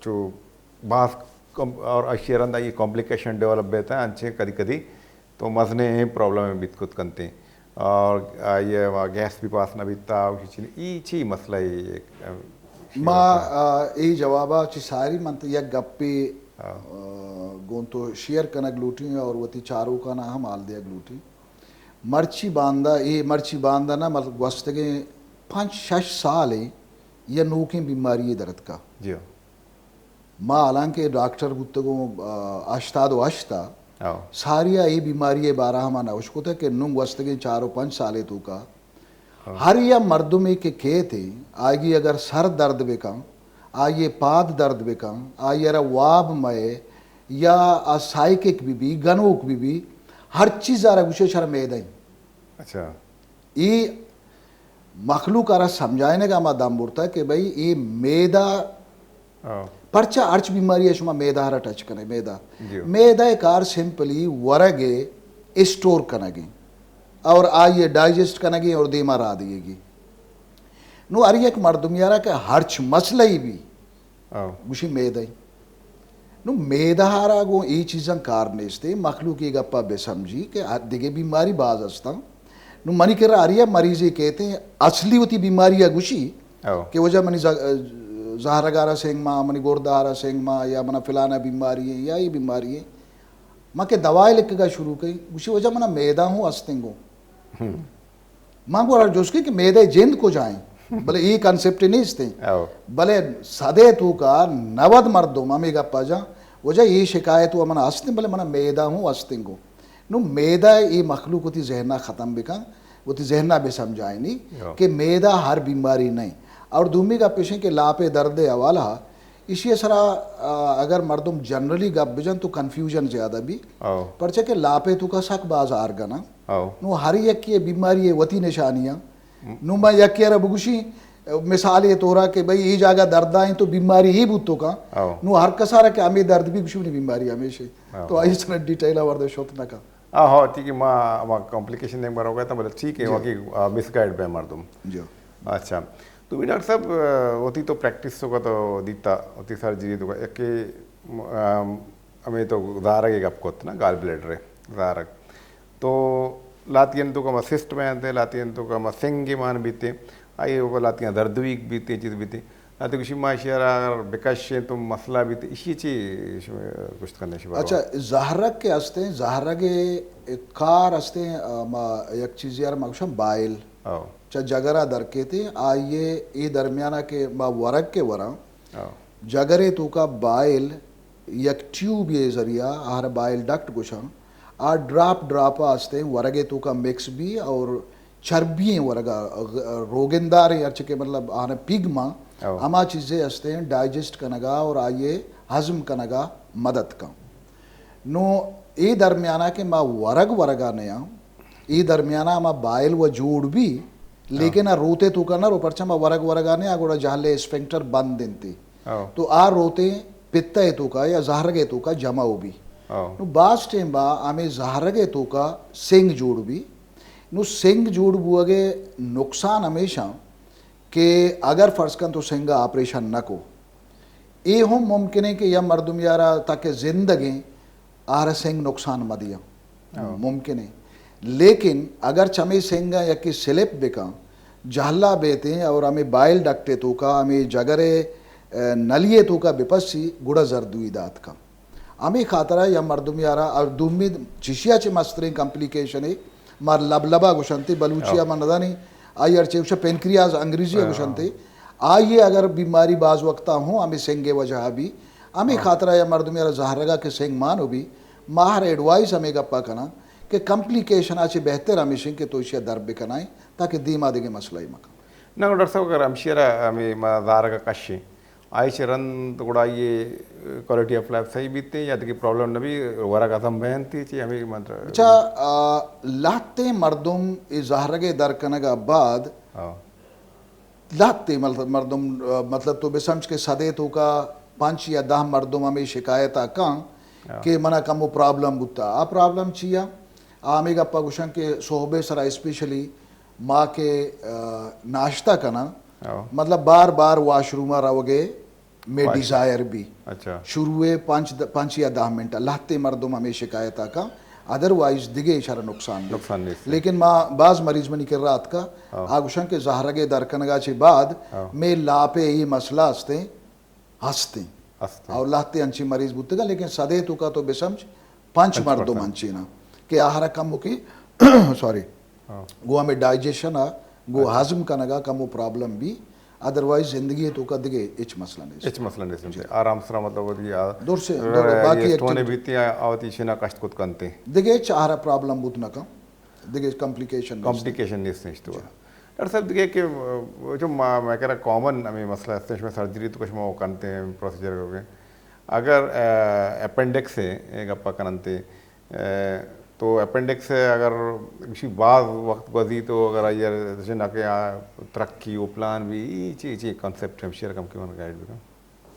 Speaker 1: जो बाज़ और अशेरंदा ये कॉम्प्लिकेशन डेवलप बेता है अच्छे कदी कदी तो मजने प्रॉब्लम में बीत कुछ करते और ये गैस भी पास न बीतता ये मसला ये
Speaker 2: माँ ये जवाबा ची सारी मंत या गप्पे गों तो शेयर कना ग्लूटी और वती चारों का ना हम आल दिया ग्लूटी मर्ची बांधा ना मतलब वस्त के 5-6 साल है यह नोकी बीमारी है दर्द का
Speaker 1: जी
Speaker 2: माँ हालांकि डॉक्टर गुत्तगो आश्ता सारिया ये बीमारी है 12 माना उसको था कि नुंग वस्त के 4-5 साल तो का हर या मर्दों में के थे आगे अगर सर दर्द बेका आइए पाद दर्द बेका आइए वाब मय या साइकिक भी गनोक भी हर चीज़ आ रहा गुस्से शर मैदाई
Speaker 1: अच्छा
Speaker 2: ये मखलूक आ समझाने का दम बोलता है कि भाई ये मैदा परचा अर्च बीमारी है शुमा मैदा हरा टच कने मैदा कार सिंपली वरगे स्टोर कनेगी और आइए डाइजेस्ट कनेगी और दीमा रा दिएगी नो अरे एक मर्दुम यारा के हर्च मसला ही भी गुशी मैदा ही नो मैदा हारा गो ये चीज़ें कारने इसते मखलूक की गप्पा बेसमझी के दिगे बीमारी बाज हस्ता नु मनी कर रहा मरीज कहते हैं असली होती बीमारी है गुशी कि वजह मनी जहरगारा सेंग माँ मनी गोरदारा सेंग माँ या मना फिलाना बीमारी है या ये बीमारी है माँ के दवाई लिख का शुरू करी उसी वजह मना मैदा हूँ अस्तिंगो माँ को जोसकी कि मैदे जिंद को जाए भले ये कंसेप्ट नहीं इसते भले सदे तू का 90 मर्दों मम्मी गप्पा जा वजह ये शिकायत हुआ मना अस्तिंग भले मना मैदा हूँ अस्तिंगो नु मैदा ये मखलूक होती जहना ख़त्म बिका होती जहना भी समझाए नहीं कि मैदा हर बीमारी नहीं और दूमी का पेशे के लापे दर्द हवाला इसी सरा अगर मर्दम जनरली गप बिजन तो कन्फ्यूजन ज़्यादा भी परचे के लापे तो का शक बाज आरगना नु हर एक की बीमारी है वती निशानियाँ नु मैं यक बुगुशी मिसाल ये तोरा के भाई ये जगह दर्द आए तो बीमारी ही बुतो का नु हर कसारा के हमें दर्द भी कुछ नहीं बीमारी हमेशा तो आई सर डिटेल वर्द शोत ना का
Speaker 1: हाँ ठीक है माँ कॉम्प्लिकेशन एक बार हो गया था बोले ठीक है वहाँ की मिसगाइड पे मर्दम
Speaker 2: जो
Speaker 1: अच्छा तो भी डॉक्टर साहब होती तो प्रैक्टिस होगा तो दीता होती सर्जरी तो एक हमें तो दारक एक आपको ना गाल ब्लेडर है दारक तो लातियन तो कम सिस्ट में आते लातियन तो कम सिंग मान बीते आई वो लातियाँ दर्द भी बीती चीज़ बीती आता कुछ माशियारा बेकाश तो मसला भी तो इसी चीज कुछ करने से
Speaker 2: अच्छा जहरक के असते जहरगे कार असते एक चीज यार मगशम बाइल
Speaker 1: आओ
Speaker 2: चा जगरा दरके थे आइए ये दरमियाना के वरक के वरा
Speaker 1: आओ
Speaker 2: जगरे तो का बाइल एक ट्यूब ये जरिया आर बाइल डक्ट कुछ आ ड्राप असते वरगे तो का मिक्स भी और चर्बी वरगा रोगेंदार अर्च के मतलब आने पिगमा अमा चीज़ें असते हैं डाइजेस्ट कनगा और आइए हजम कनगा मदद का नो ये दरमियाना के माँ वरगा नया ये दरमियाना माँ बाइल व जोड़ भी लेकिन आ रोते तो करना रो परचा माँ वरगा ने आगोड़ा जहले स्फिंक्टर बंद देती तो आ रोते पित्ता तो का या जहरगे तो का जमाओ भी नो बास टाइम बा आमे जहरगे तो का सिंग जोड़ भी नो सिंग जोड़ बुआगे नुकसान हमेशा कि अगर फर्ज कन तो सिंगा ऑपरेशन न को ये हम मुमकिन है कि यह मर्दम यारा ताकि जिंदगी आर सिंग नुकसान मदिया मुमकिन है लेकिन अगर चमे सिंगा या कि स्लिप बिका जहला बेते और हमें बाइल डकते तो का हमें जगरे नलिए तो का विपस्सी गुड़ा जरदुई दात का हमें खातरा या मर्दम यारा और दुम्मीद चिशिया चे मस्तरे कॉम्प्लिकेशन है मार लबलबा गुशंती बलूचिया मनदानी आई अर्चे पेनक्रियाज अंग्रेजी गुशंती आइए अगर बीमारी बाज वक्ता हो हमें सेंगे वजह भी हमें खातरा या मर्द मेरा जहरगा के सेंग मान हो भी माहर एडवाइस हमें गप्पा करना कि कॉम्प्लिकेशन आचे बेहतर हमेशा के तो इसे दर्द बिकनाए ताकि दीमा देगे मसला ही मका
Speaker 1: ना डॉक्टर साहब अगर हमशिरा हमें जहरगा कशे आइश रन तो गुड़ा ये क्वालिटी ऑफ लाइफ सही बीतते या तो प्रॉब्लम न भी वरग असम बहन थी ची हमें मतलब
Speaker 2: अच्छा लाते मर्दम इस जहरगे दर कनगा बाद लाते मर्दम मतलब तो बेसमझ के सदे तो का 5 या 10 मर्दम हमें शिकायत आका कि मना कम प्रॉब्लम बुता आ प्रॉब्लम चिया आमे गप्पा गुशन के सोहबे सरा स्पेशली माँ के नाश्ता करना मतलब बार बार वाशरूम रहोगे में डिज़ायर भी
Speaker 1: अच्छा
Speaker 2: शुरुए 5 या 10 मिनट लाते मर्दों में शिकायत का अदरवाइज दिगे इशारा नुकसान
Speaker 1: नहीं
Speaker 2: लेकिन माँ बाज मरीज में निकल रात का आगुशन के जहरगे दरकनगा चे बाद में लापे ये मसला हंसते और लाते अंची मरीज बुतगा लेकिन सदे तो का तो बेसमझ 5 मर्दों मंची ना कि आहार कम की सॉरी गो हमें डाइजेशन आ गो हजम कनगा कम प्रॉब्लम भी अदरवाइज जिंदगी तो का दिगे इच मसला नहीं
Speaker 1: समझे आराम से मतलब वो दिया
Speaker 2: दूर से बाकी
Speaker 1: स्टोने बीती आवती शिना कष्ट कुछ करते
Speaker 2: दिगे चाहरा प्रॉब्लम बुत ना का दिगे कॉम्प्लिकेशन
Speaker 1: नहीं तो डॉक्टर साहब दिखे कि जो मैं कह रहा कॉमन हमें मसला है इसमें सर्जरी तो कुछ वो करते हैं प्रोसीजर हो अगर अपेंडिक्स है एक अपा करते तो अपेंडिक्स से अगर किसी बाद वक्त गजी तो अगर यार जैसे ना के तरक्की वो प्लान भी ची कॉन्सेप्ट हम शेयर कम के मन गाइड भी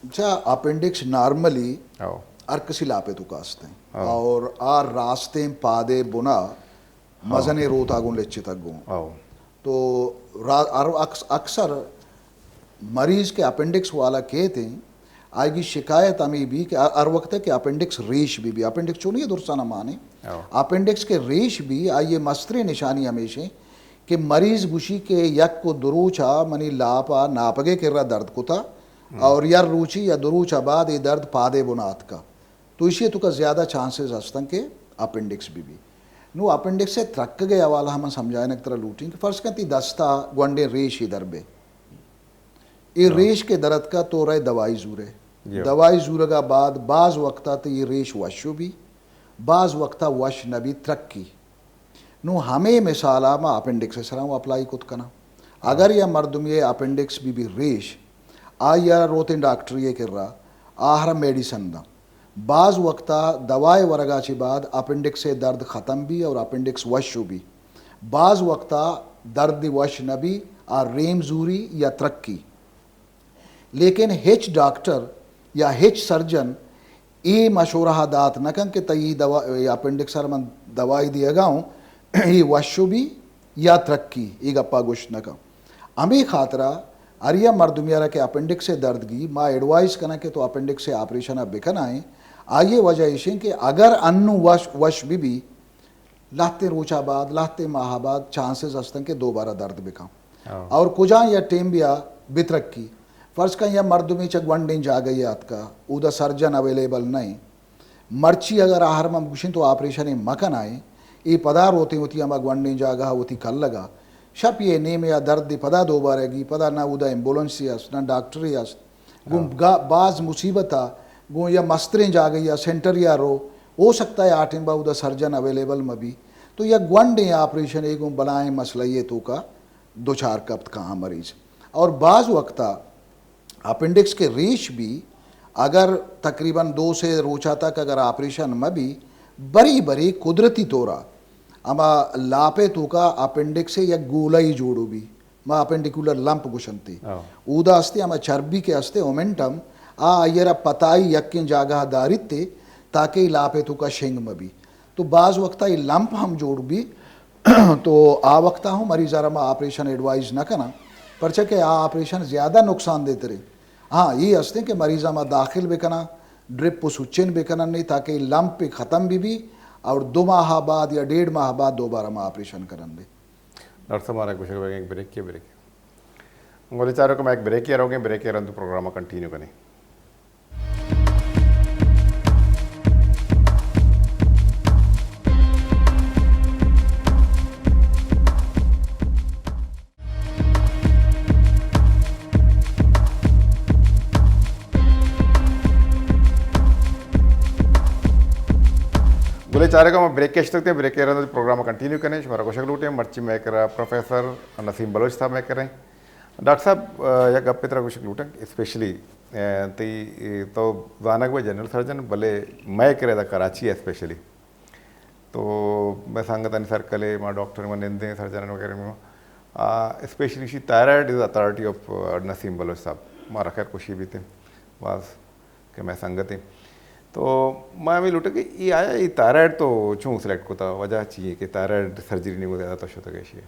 Speaker 2: अच्छा अपेंडिक्स नॉर्मली अर्कसी लापे तो कास्ते हैं और आ रास्ते पादे बुना मजने रोता गुन लेच्चे तक गो तो अक्सर मरीज के अपेंडिक्स वाला कहते हैं आएगी शिकायत हमें भी कि हर वक्त है कि अपेंडिक्स रेश भी अपेंडिक्स चो नहीं है दुरसाना माने अपेंडिक्स के रेश भी आइए मस्तरे निशानी हमेशा कि मरीज गुशी के यक को दुरूचा मनी लापा नापगे के रहा दर्द को था और यार रुचि या दुरूचा बाद ये दर्द पादे बुनात का तो इसे तो का ज़्यादा चांसेस हस्तन के अपेंडिक्स भी नो अपेंडिक्स से थक गया वाला हम समझाने की तरह लूटी कि फर्ज करती दस्ता गुंडे रेश ही दरबे ये रेश के दर्द का तो रहे दवाई जूरे दवाई जूरगा बाद बाज वक्ता तो ये रेश वशु भी बाज वक्ता वश नबी तरक्की नो हमें मिसाला में अपेंडिक्स सरा अप्लाई कुछ करना अगर यह मर्दम ये अपेंडिक्स भी रेश आ या रोते डॉक्टर ये कर रहा आहर मेडिसन दा बाज वक्ता दवाई वरगा ची बाद अपेंडिक्स से दर्द ख़त्म भी और अपेंडिक्स वशु भी बाज वक्ता दर्द वश नबी आ रेम जूरी या तरक्की लेकिन हिच डॉक्टर या हिच सर्जन ये मशूरा दात नकन के तई दवा अपेंडिक्स मन दवाई दिए गाँव ये वशु भी या तरक्की ये गप्पा गुश नका हमें खातरा अरिया मर्दुमियारा के अपेंडिक्स से दर्द की माँ एडवाइस करना के तो अपेंडिक्स से ऑपरेशन अब बिकन आए आइए वजह इसे कि अगर अन्नु वश भी लाते रोचा बाद लाते माह बाद चांसेस हस्तन के दोबारा दर्द बिका और कुजा या टेम्बिया बितरक्की फ़र्ज़ का यह मर्दमी चक वन दिन जा गई याद का उदा सर्जन अवेलेबल नहीं मर्ची अगर आहार में गुशिन तो ऑपरेशन ही मकन आए ये पदार होती हम वन दिन जागा होती कल लगा शप ये नेम या दर्द दी पदा दो बार है पदा ना उदा एम्बुलेंस यस ना डॉक्टर यस गुम बाज मुसीबत आ गो या मस्तरें जा गई या सेंटर या रो हो सकता है आठ बा उदा सर्जन अवेलेबल में भी तो यह वन डे ऑपरेशन एक बनाए मसला ये तो का दो चार कप्त कहाँ मरीज और बाज़ वक्ता अपेंडिक्स के रेश भी अगर तकरीबन 2 से रोचा तक अगर ऑपरेशन में भी बड़ी बड़ी कुदरती तोरा अमा लापे तो का अपेंडिक्स से या गोला ही जोड़ो भी मा अपेंडिकुलर लंप गुशंती ऊदा अस्ते अमा चर्बी के अस्ते ओमेंटम आ अयरा पताई यक्किन जागा दारित्ते ताकि लापे तो का शेंग में भी तो बाज़ वक्ता ये लंप हम जोड़ भी तो आ वक्ता हूँ मरीज़ारा में ऑपरेशन एडवाइज न करना पर चके आ ऑपरेशन ज़्यादा नुकसान देते रहे हाँ ये हंसते कि मरीज़ा में दाखिल बेकना ड्रिप पुसुच्चन बेकना नहीं ताकि लंप पे ख़त्म भी और 2 माह बाद या 1.5 माह बाद दोबारा में ऑपरेशन करन दे।
Speaker 1: डॉक्टर साहब हमारा कुछ एक ब्रेक बोले चारों को मैं एक ब्रेक किया रहोगे ब्रेक किया तो प्रोग्राम कंटिन्यू करें। बोले चारे का मैं ब्रेक के सकते ब्रेक के तो प्रोग्राम कंटिन्यू करें हमारा क्वेश्चन लूटे मर्ची मैं कर प्रोफेसर नसीम बलोच साहब मैं करें डॉक्टर साहब या गप तरह क्वेश्चन लूटे स्पेशली तो दानक भाई जनरल सर्जन भले मैं करे था कराची है स्पेशली तो मैं संगत अनुसार कले माँ डॉक्टर में निंदे सर्जन वगैरह में specially she thyroid is authority of Naseem Baloch साहब मारा खैर खुशी भी थे बस कि मैं संगत ही तो मैं भी लूटे कि ये आया ये थायराइड तो चूँ सिलेक्ट को था वजह चाहिए कि थायराइड सर्जरी नहीं हो ज़्यादा तो शो तक ऐसी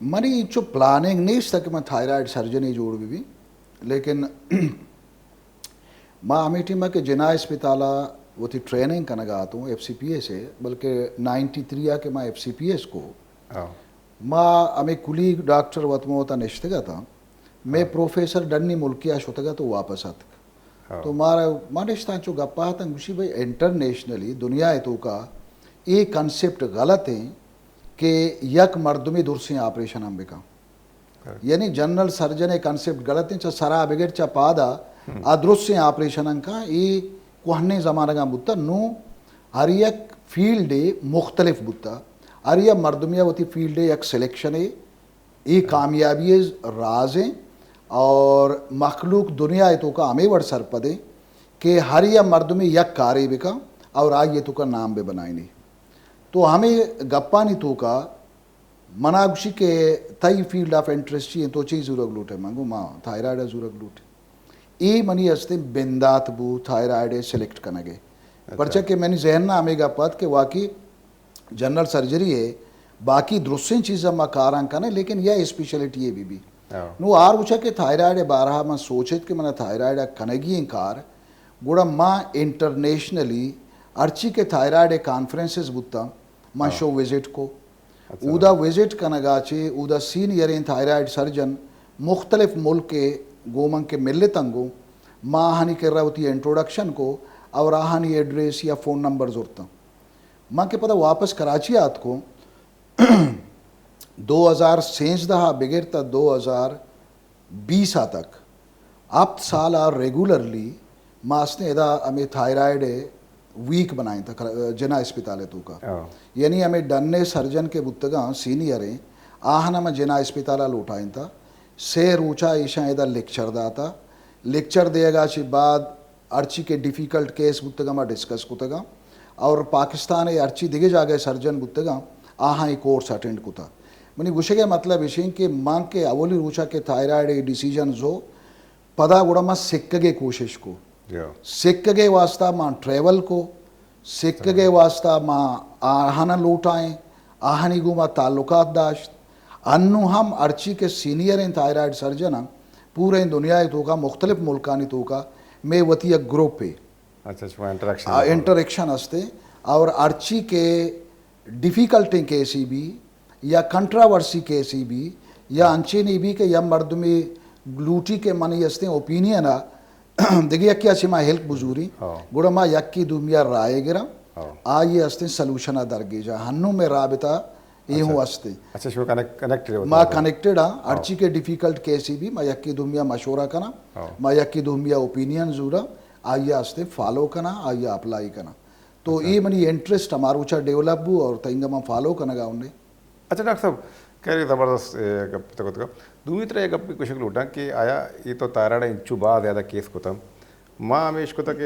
Speaker 2: मरी जो प्लानिंग नहीं तक मैं थायराइड सर्जरी जोड़ भी लेकिन माँ अमेठी में के जिना अस्पताला वो थी ट्रेनिंग करना गाता हूँ FCPA से बल्कि 93 आ के मैं FCPS को माँ हमें कुली डॉक्टर वतमो होता निश्चित था मैं प्रोफेसर डन्नी मुल्किया शोतगा तो वापस आता तो मारे जो गप्पा था मुशी भाई इंटरनेशनली दुनिया तो का ये कंसेप्ट गलत है कि यक मर्दमी दूर से ऑपरेशन हम बेका यानी जनरल सर्जन कंसेप्ट गलत है चा सरा बगैर चा पादा अदृश्य से ऑपरेशन का ये कुहने ज़माना का बुत्ता नो हर एक फील्ड है मुख्तलिफ बुत्ता हर यह मर्दमिया होती फील्ड है एक सिलेक्शन है ये कामयाबी राज है और मखलूक दुनिया तो का हमें वर्ड सर पदे कि हर या मर्द में यक कारी बिका और आज ये तो का नाम भी बनाई नहीं तो हमें गप्पा नहीं तो का मनागुशी के तई फील्ड ऑफ इंटरेस्ट चाहिए तो चीज़ जरूर लूटे मांगो माँ थायराइड जरूर लूटे ये मनी हस्ते बिंदात बू थायराइड सेलेक्ट करने परचा के मैंने जहन ना हमें गप्पात के वाकई जनरल सर्जरी है बाकी दूसरी चीज़ में कारां का लेकिन यह स्पेशलिटी है भी नु आर पूछा कि थायराइड बारह में सोचेत कि मैंने थायराइड कनगी कार गुड़ा माँ इंटरनेशनली अर्ची के थायराइड कॉन्फ्रेंसेस बुत्ता माँ शो विजिट को उदा विजिट कनगाचे उदा सीनियर इन थायराइड सर्जन मुख्तलिफ मुल्क के गोमंग के मिले तंगो माँ हानि कर रहा होती है इंट्रोडक्शन को और हानि एड्रेस या फ़ोन नंबर जोड़ता माँ के पता वापस कराची आत को 2000 दहा बिगड़ता 2020 तक अब साल आ रेगुलरली मासने एदा हमें थायराइड वीक बनाए था जना अस्पताल तो का यानी हमें डन्ने सर्जन के बुत्तगा सीनियर हैं आहना में जना अस्पताल लौटाए था से रूचा ईशा एदा लेक्चर दाता लेक्चर देगा ची बाद अर्ची के डिफ़िकल्ट केस बुत्तगा में डिस्कस कुतगा और पाकिस्तान अर्ची दिगे जागे सर्जन बुत्तगा आहा ही कोर्स अटेंड कुता मनी गुशे के मतलब विषय के मांग के अवली रूचा के थायराइड डिसीजन जो पदा गुड़ा माँ सिक्क के कोशिश को सिक्क के वास्ता माँ ट्रेवल को सिक्क के वास्ता माँ आहना लूटाएँ आहनी गुमा ताल्लुकात दाश्त अन्नु हम अर्ची के सीनियर इन थायराइड सर्जन पूरे दुनिया तो का मुख्तलिफ मुल्कानी तो का मैं वती ग्रुप पे अच्छा इंटरेक्शन हस्ते और अर्ची के डिफ़िकल्टी केसी भी या कंट्रावर्सी केसी भी या अंचेनी भी के या मर्द में ग्लूटी के मन यस्ते ओपिनियन देखिए क्या मा हेल्प बुजूरी गुड़ा मा यक्की दुमिया राय गिरा आ ये अस्ते सलूशन दरगी जा हन्नु में राबिता ये हूँ अस्ते
Speaker 1: अच्छा शो कनेक्टेड
Speaker 2: मा कनेक्टेड अर्ची के डिफिकल्ट केसी भी मा यक्की दुमिया मशवरा कना मा यक्की दुमिया ओपिनियन जूरा आइया अस्ते फॉलो कना आइया अप्लाई कना तो ये मनी इंटरेस्ट हमारो चा डेवलप हु और तंगा मा फॉलो कना गा उन्हें
Speaker 1: अच्छा डॉक्टर साहब कह रही ज़बरदस्त गप तक दूसरी तरह गप की कुछ लूटा कि आया ये तो थायराइड इंचू बाद ज़्यादा केस को तम माँ हमेश को तक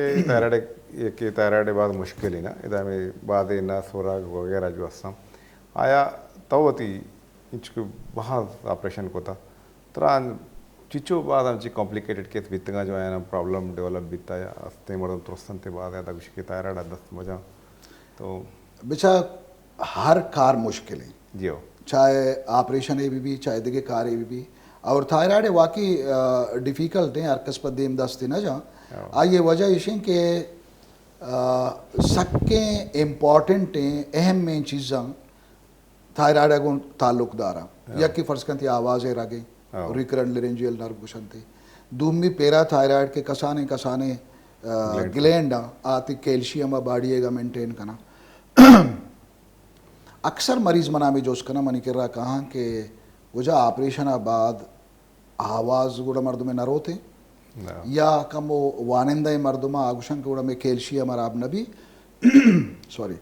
Speaker 1: थायराइड बाद मुश्किल ही ना इधर में बाद ना सोरा वगैरह जो असम आया तवती इंचू बहुत ऑपरेशन को था तरह चिचो बाद आमची कॉम्प्लिकेटेड केस बीतगा जो है ना प्रॉब्लम डेवलप बीता या अस्ते मर्दम तुरस्तन ते बाद ज़्यादा कुछ की थायराइड दस्त मजा तो
Speaker 2: बेचा हर कार मुश्किल है
Speaker 1: जी हो
Speaker 2: चाहे ऑपरेशन ए भी चाहे देखिए कार ए भी और थायराइड वाकई डिफ़िकल्ट है अर्कस पर देम दस्ती ना जा ये वजह इशें के सबके इम्पॉर्टेंट हैं अहम में चीज़ां थायराइड को ताल्लुकदार या कि फ़र्ज़ करती आवाज़ रगे रिकरेंट लेरेंजियल नर्व कुशन थे दूमी पेरा थायराइड के कसाने कसाने ग्लैंड आती कैल्शियम बाड़िएगा मेंटेन करना अक्सर मरीज़ मना में जोश करना मनी कर रहा कहाँ कि वजह ऑपरेशन बाद आवाज़ गुड़ा मर्द में न रोते या कम वो वानिंदा मर्द में आगुशन के गुड़ा में कैल्शियम आराब नबी सॉरी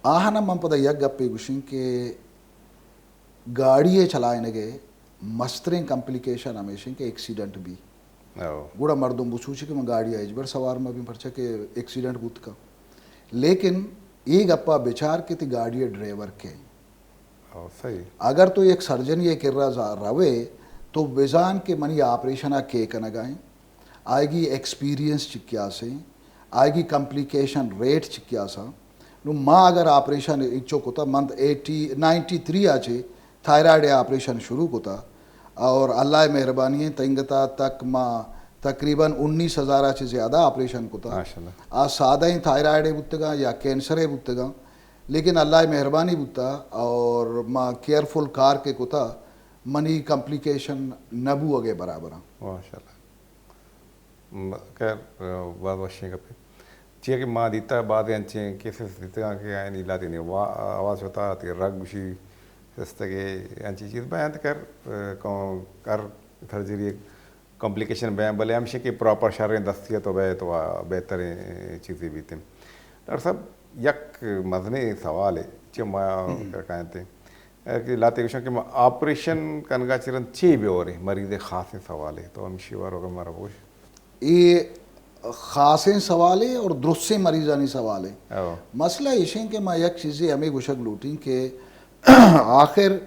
Speaker 2: आहना मम पदा यक गप्पे गुशिं के गाड़िए चलाने के मस्तरें कॉम्प्लिकेशन हमेशा के एक्सीडेंट भी गुड़ा मर्दों बुसूची के मैं गाड़ी आई बड़ सवार में भी परचा के एक्सीडेंट बुत का लेकिन एक गप्पा बेचार के ती गाड़ी ड्राइवर के
Speaker 1: सही
Speaker 2: अगर तो एक सर्जन ये कर रहा रवे तो बेजान के मनी ऑपरेशन के कन गाएं आएगी एक्सपीरियंस चिक्या से आएगी कॉम्प्लिकेशन रेट चिक्या सा नु माँ अगर ऑपरेशन इच्छो कोता मंथ 93 आचे थायराइड ऑपरेशन शुरू कोता और अल्लाह मेहरबानी तंगता तक माँ तकरीबन 19,000 से ज़्यादा ऑपरेशन कोता आज सादा ही थायराइड बुतगा या कैंसर है बुतगा लेकिन अल्लाह मेहरबानी बुता और माँ केयरफुल कार के कोता मनी कॉम्प्लिकेशन नबू अगे बराबर
Speaker 1: माशाल्लाह खैर बात वशी का चिया कि माँ दीता बाद यांचे केसेस दीता के आए नीला तीने आवाज़ होता आती रग गुशी सस्ते के यांची चीज़ बयान कर कर सर्जरी कॉम्प्लिकेशन बयान भले हम कि प्रॉपर शर्रें दस्तिया तो बे तो बेहतर चीज़ें भी थे डॉक्टर साहब यक मजने सवाल है चे माँ कहते कि लाते कुछ कि ऑपरेशन कनगा चिरन चे भी और मरीज़ खास सवाल है तो हम शिवर होगा हमारा वो
Speaker 2: ये ख़ास सवाल है और दुरुस्त मरीज़ानी सवाल है मसला इशें के मैं एक चीज़ें हमें गुशक लूटी कि आखिर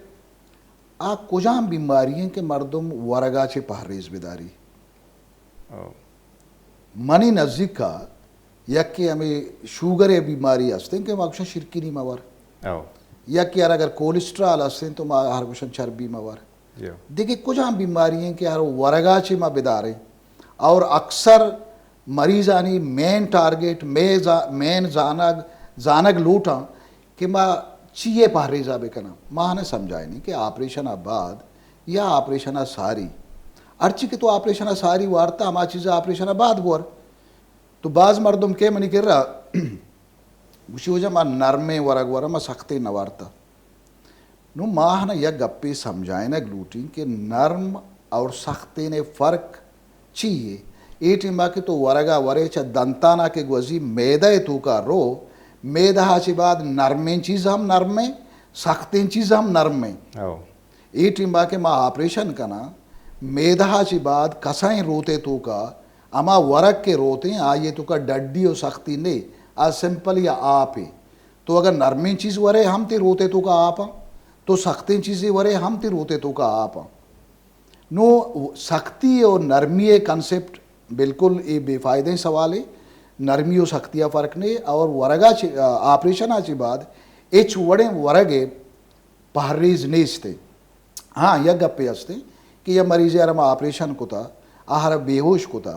Speaker 2: आ कुजाम बीमारियों के मर्दम वरगा चे पहरेज बेदारी मनी नज़दीक का यक के हमें शुगर बीमारी हंसते कि अक्सर शिरकी नहीं मवर या कि यार अगर कोलेस्ट्रॉल हंसते तो हर कुछ चर्बी मवर देखिए कुजाम बीमारियों के यार वरगा चे माँ बेदारे और अक्सर मरीज़ानी मेन टारगेट मेन जानक लूटा कि माँ चिए पहरेजा बेकना माँ ने समझाए नहीं कि ऑपरेशन बाद या ऑपरेशन सारी अर्ची के तो ऑपरेशन सारी वार्ता हमारी चीज़ें ऑपरेशन बाद बोर तो बाज़ मर्दम के मनी कर रहा उसी वजह माँ नरमे वरग वरा माँ सख्ते न वार्ता नु माँ ने यह गप्पे समझाए ना ग्लूटी के नर्म और सख्ते ने फ़र्क चाहिए ए टिम्बा के तो वरगा वरे च दंताना के गुजी मैदा तू का रो मैदा हाची बाद नरमें चीज़ हम नरमे सख्तें चीज़ हम नरमे ए टिम्बा के माँ ऑपरेशन कना मैदा हाची बाद कसाएं रोते तू का अमा वरक के रोते आइए तो का डड्डी और सख्ती ने आज सिंपल या आप है तो अगर नरमें चीज़ वरे हम ते रोते तो का आप तो सख्तें चीज़ें वरे हम ते रोते तो का आप नो सख्ती और नरमी कंसेप्ट बिल्कुल ये बेफ़ायदे सवाल है नरमी और सख्तिया फ़र्क नहीं और वरगा ऑपरेशन आची बाद एच वड़े वरगे पहरेज नेस्ते हाँ यह गप्पे हंसते कि यह मरीज़ यार ऑपरेशन को था आहार बेहोश को था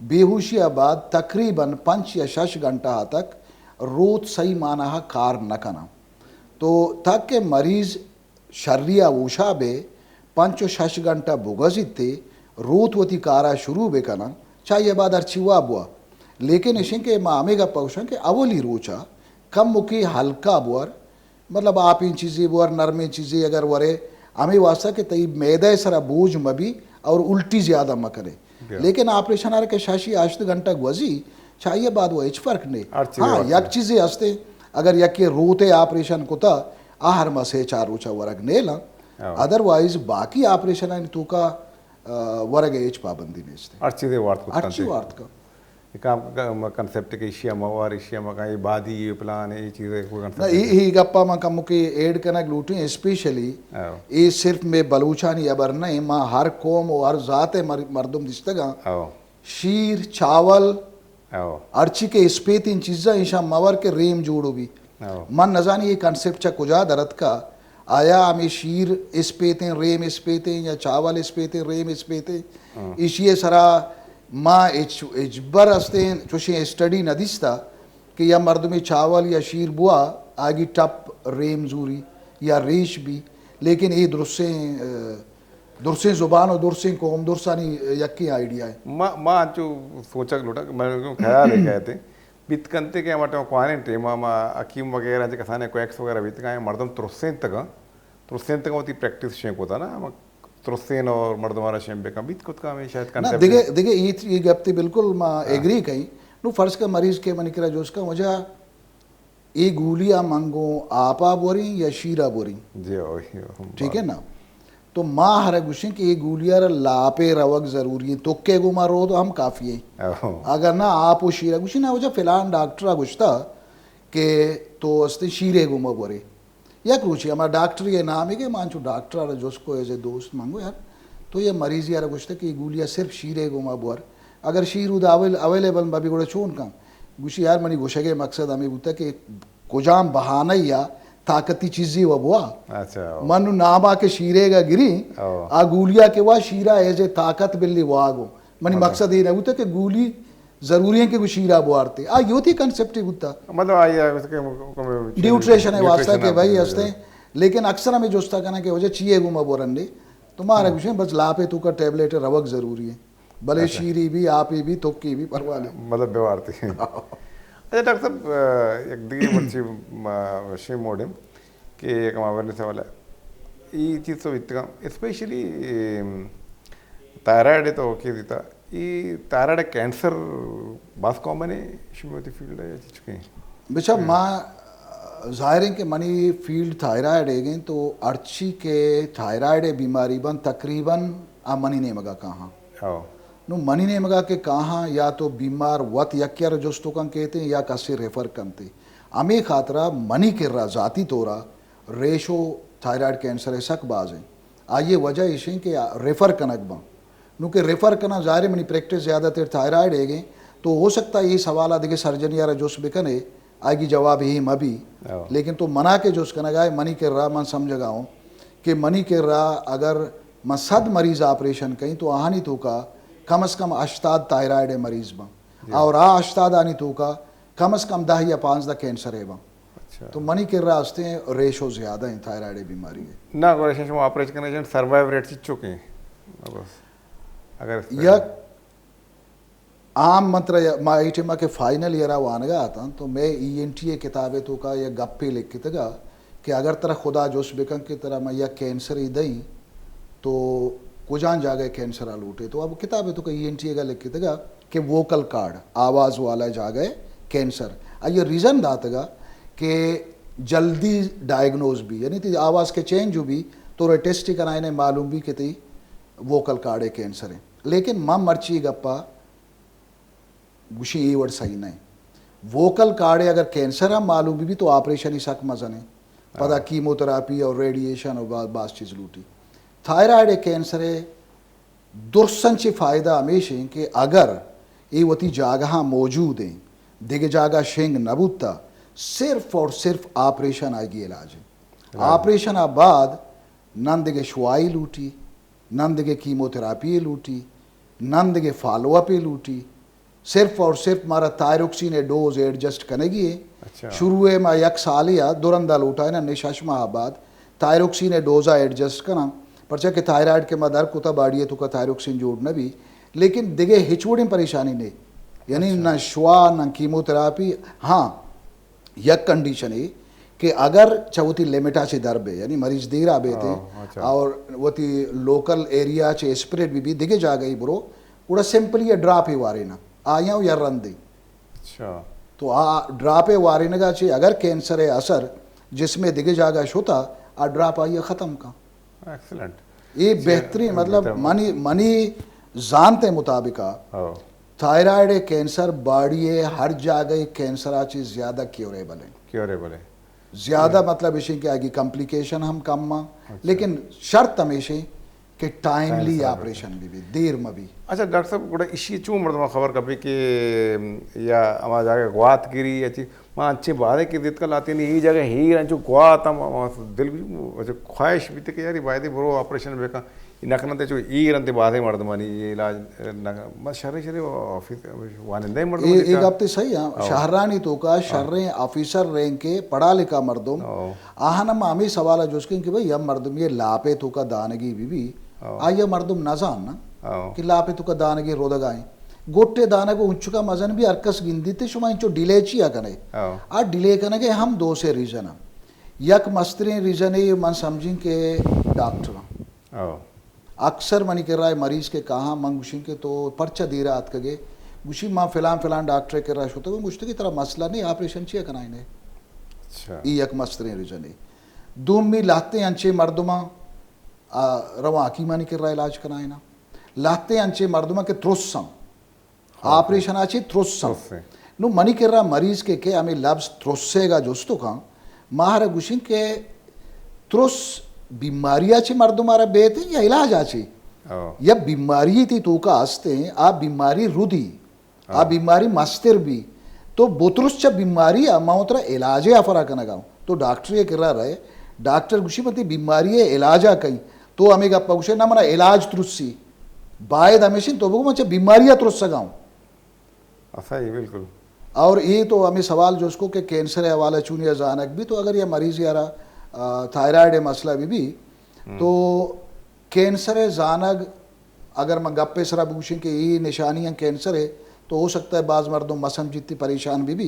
Speaker 2: बेहोशी बाद तकरीबन 5 या 6 घंटा तक रोत सही माना कार न कना तो तक के मरीज़ शर्रिया ऊषा बे 5-6 घंटा बुगजिते रोतवती कारा शुरू बेकना चाहिए बाद अर्चिवा बुआ लेकिन इसे के मामे का पौशन के अवली रोचा कम मुकी हल्का बुआर मतलब आप इन चीज़ें बुआर नरमे चीज़ें अगर वरे हमें वास्ता के तई मैदे सरा बोझ मबी और उल्टी ज़्यादा म करे लेकिन ऑपरेशन आर के शाशी 8 घंटा गुजी चाहिए बाद वो एच फर्क नहीं हाँ यक चीज़ें हंसते अगर यक के रोते ऑपरेशन को था आहार मसे 4 रोचा वर्ग नेला अदरवाइज बाकी ऑपरेशन है तो का वर्ग एच पाबंदी नेस्ते
Speaker 1: अर्ची
Speaker 2: वार्त का
Speaker 1: काम कंसेप्ट के इशिया मवार इशिया मका ये बादी ये प्लान ये चीज़ें कोई
Speaker 2: ना ही गप्पा मां कम के ऐड करना ग्लूटेन स्पेशली ये सिर्फ में बलूचानी अबर नहीं मां हर कौम और हर जाते मर्दुम दिस्तगा शीर चावल अर्ची के स्पेतिन चीज़ा ईशा मवर के रेम जोड़ो भी मन नजानी ये कंसेप्ट चा कुजा दरद का आया हमें शीर स्पेते रेम स्पेते या चावल स्पेते रेम स्पेते इशिये सरा माँ एजबर हस्ते चुशी स्टडी नदिस्ता कि या मर्द में चावल या शीर बुआ आगे टप रेम जूरी या रेश भी लेकिन ये दुरसे जुबान और दुरसे कौम दुरसानी यक्की आइडिया है
Speaker 1: माँ जो सोचा लोटा मैं ख्याल है कहते बीत कंते के हमारे क्वारंटे माँ अकीम वगैरह जो कसाने क्वैक्स वगैरह बीत का मर्दम तुरसें तक होती प्रैक्टिस शेक होता ना तुरसेन और मर्दमारा शेम्बे का बीत खुद का में शायद
Speaker 2: कंसेप्ट देखे ये गप्ती बिल्कुल माँ एग्री कहीं नो फर्ज का मरीज के मन करा जो उसका मुझे ये गोलियां मंगो आपा बोरी या शीरा बोरी ठीक है ना तो माँ हर गुस्से की ये गोलियां लापे रवक जरूरी है तो के गुमा रो तो हम काफ़ी है अगर ना आप वो शीरा गुस्से ना मुझे फिलहाल डॉक्टर गुस्ता के तो अस्ते शीरे गुमा बोरे या क्रूची हमारा डॉक्टर ये नाम है कि मानचू डॉक्टर आ जो उसको एज ए दोस्त मांगो यार तो ये मरीज यार कुछ कि गोलियां सिर्फ शीरे गुमा बुआर अगर शीर उदा अवेलेबल बाबी गोड़े चोन का गुशी यार मनी घुसे के मकसद हमें बुता कि कुजाम बहाना या ताकती चीज़ी वो बुआ
Speaker 1: अच्छा
Speaker 2: मनु नामा के शीरे का गिरी आ गोलिया के वह शीरा एज ए ताकत बिल्ली वागो मनी मकसद ये ना बुता कि गोली जरूरी है कि कुछ शीरा बुआरते आ यो थी कंसेप्ट बुता
Speaker 1: मतलब आई
Speaker 2: न्यूट्रिशन है वास्ता के भाई हंसते लेकिन अक्सर हमें जोस्ता करना के वजह चाहिए गुमा बोरंडे तुम्हारा कुछ बस लापे तू का टेबलेट रवक जरूरी है भले शीरी भी आप भी तुक्की भी परवाह नहीं
Speaker 1: मतलब व्यवहारती है अच्छा डॉक्टर साहब एक दिगी बच्ची शे मोडम कि एक अवेयरनेस वाला ये चीज़ तो इतना स्पेशली थायराइड तो ओके देता ये थायराइड कैंसर बहुत कॉमन है शिमोती फील्ड है चुके
Speaker 2: बेचा माँ जाहिर है कि मनी फील्ड थायराइड है गए तो अर्ची के थायराइड बीमारी बन तकरीबन आ मनी ने मगा कहाँ नो मनी ने मगा के कहाँ या तो बीमार वत यक्यार जोस्तों का कहते हैं या कसे रेफर करते हमें खातरा मनी के रा जाती तोरा रेशो थायराइड कैंसर है शक बाज है आइए वजह इसे कि रेफर कनक बा नु के रेफर करना जाहिर मनी प्रैक्टिस ज़्यादातर थायराइड है गए तो हो सकता है ये सवाल आदि के सर्जन यार जोश बेकने आगे जवाब ही मभी लेकिन तो मना के जोश कना गाय मनी के रा मन समझ गाऊँ कि मनी के रा अगर मैं सद मरीज ऑपरेशन कहीं तो आहानी तो का कम से कम 8 थायराइड है मरीज बा और आ 8 आनी तो का कम से कम 10 या 5 कैंसर है बा तो मनी के रास्ते रेशो ज़्यादा है थायराइड बीमारी है
Speaker 1: ना ऑपरेशन करने सर्वाइव रेट चुके हैं अगर
Speaker 2: यह आम मंत्र माइटिमा के फाइनल ईयर वानगा आता तो मैं ENTA किताबें तो का या गप्पे लिख के तगा कि अगर तरह खुदा जोश बेकन की तरह मैं यह कैंसर ही दई तो कुजान जा गए कैंसर आ लूटे तो अब किताबें तो का ENTA का लिख के तगा कि वोकल कार्ड आवाज़ वाला जा गए कैंसर ये रीज़न दातगा कि जल्दी डायग्नोज भी यानी तो आवाज़ के चेंज भी तो टेस्ट कराए ने मालूम भी कि ती वोकल कार्ड है कैंसर है लेकिन माँ मर्ची गप्पा गुशी ये वर्ड सही नहीं वोकल कार्ड है अगर कैंसर हम मालूम भी तो ऑपरेशन ही सक मजन है पता कीमोथेरापी और रेडिएशन और बास चीज़ लूटी थायराइड है कैंसर है दुर्संच फ़ायदा हमेशा कि अगर ये वती जागह मौजूद हैं दिग जागा शेंग नबूता सिर्फ और सिर्फ ऑपरेशन आएगी इलाज है ऑपरेशन बाद नंद के शुआई लूटी नंद के कीमोथेरापी लूटी नंद के फॉलोअप लूटी सिर्फ और सिर्फ हमारा थायरोक्सिन डोज एडजस्ट करेगी है शुरू में 1 साल या दुरंदा लूटा है ना निशाशमा बाद थायरोक्सिन डोजा एडजस्ट करा परचा के थायराइड के मदर कुता बाड़िए तो का थायरोक्सिन जोड़ना भी, लेकिन दिगे हिचवड़ी परेशानी नहीं, यानी न श्वा न कीमोथेरापी। हाँ यक कंडीशन है कि अगर चौथी लिमिटा से दर्ब है, यानी मरीज देर आ बेते और वो ती लोकल एरिया चे स्प्रेड भी दिगे जा गई ब्रो, उड़ा सिंपली ये ड्राप ही वारे ना आया या रन दे।
Speaker 1: अच्छा
Speaker 2: तो आ ड्राप है वारे नगा चे अगर कैंसर है असर जिसमें दिगे जागा होता आ ड्राप आइए ख़त्म का।
Speaker 1: एक्सीलेंट,
Speaker 2: ये बेहतरीन मतलब मनी जानते मुताबिका थायराइड कैंसर बाड़ी है हर जगह कैंसर आ चीज ज़्यादा क्योरेबल है ज़्यादा मतलब इसी के आगे कॉम्प्लिकेशन हम कम माँ। लेकिन शर्त हमेशा कि टाइमली ऑपरेशन भी देर में भी।
Speaker 1: अच्छा डॉक्टर साहब गोड़ा इसी चूँ मर्दमा खबर कभी कि या हमारा जाके ग्वात गिरी या चीज माँ अच्छी बात है कि दित का लाती नहीं ये जगह ही रंचू ग्वात हम दिल भी ख्वाहिश भी थे कि यार बाय ब्रो ऑपरेशन बेका नखना ते जो ई रंते बात है मर्दमानी ये इलाज मत शर्रे ऑफिस वानिंदे मर्दमा
Speaker 2: एक हफ्ते सही है शहरानी तो का शर्रे ऑफिसर रैंक के पढ़ा लिखा मर्दम आहनम आमी सवाल है जोस्किन कि भाई यम मर्दम ये लापे तो का दानगी भी आया मर्दम न जान ना कि लापे तो का दानगी रोदगाएं गोटे दाना को उंचुका मजन भी अरकस गिनती थे शुमा इंचो डिले चिया कने आ डिले कने के हम दो से रीजन हम यक मस्तरी रीजन है ये मन समझें के डॉक्टर अक्सर मनी कर रहा है मरीज के कहाँ मंग गुशी के तो पर्चा दे रहा के गुशी माँ फिलान डॉक्टर कर रहा होता है मुझे की तरह मसला नहीं ऑपरेशन चाहिए कनाई ने। अच्छा ये यक मस्तरी रीजन है दूम में लाते अंचे मर्दमा रवा हकीमा नहीं कर रहा इलाज कराए ना लाते अंचे मर्दमा के त्रुसम ऑपरेशन आचे त्रुसम नु मनी कर रहा मरीज के हमें लफ्ज त्रुसेगा जोस्तों का माहर गुशिन के त्रुस बीमारियां चे मर्दमारा बेत या इलाज आचे या बीमारी थी तो का हंसते हैं आप बीमारी रुदी आप बीमारी मस्तिर भी तो बोतरुस च बीमारी माउतरा इलाजे अफरा कना गाँव तो डॉक्टर ये कर रहा है डॉक्टर गुशीमती बीमारी है इलाजा कहीं तो हमें का पहुँचे ना मना इलाज त्रुस्सी बायद हमेशा तो वो मचे बीमारियां त्रुस्सा गाँव
Speaker 1: सही बिल्कुल।
Speaker 2: और ये तो हमें सवाल जो उसको कि कैंसर है हवाला चुन या जानक भी तो अगर यह मरीज यारा थायराइड है मसला भी तो कैंसर है जानक अगर मैं गप्पे सरा पूछें कि ये निशानियां कैंसर है तो हो सकता है बाज मर्दों मसम जितनी परेशान भी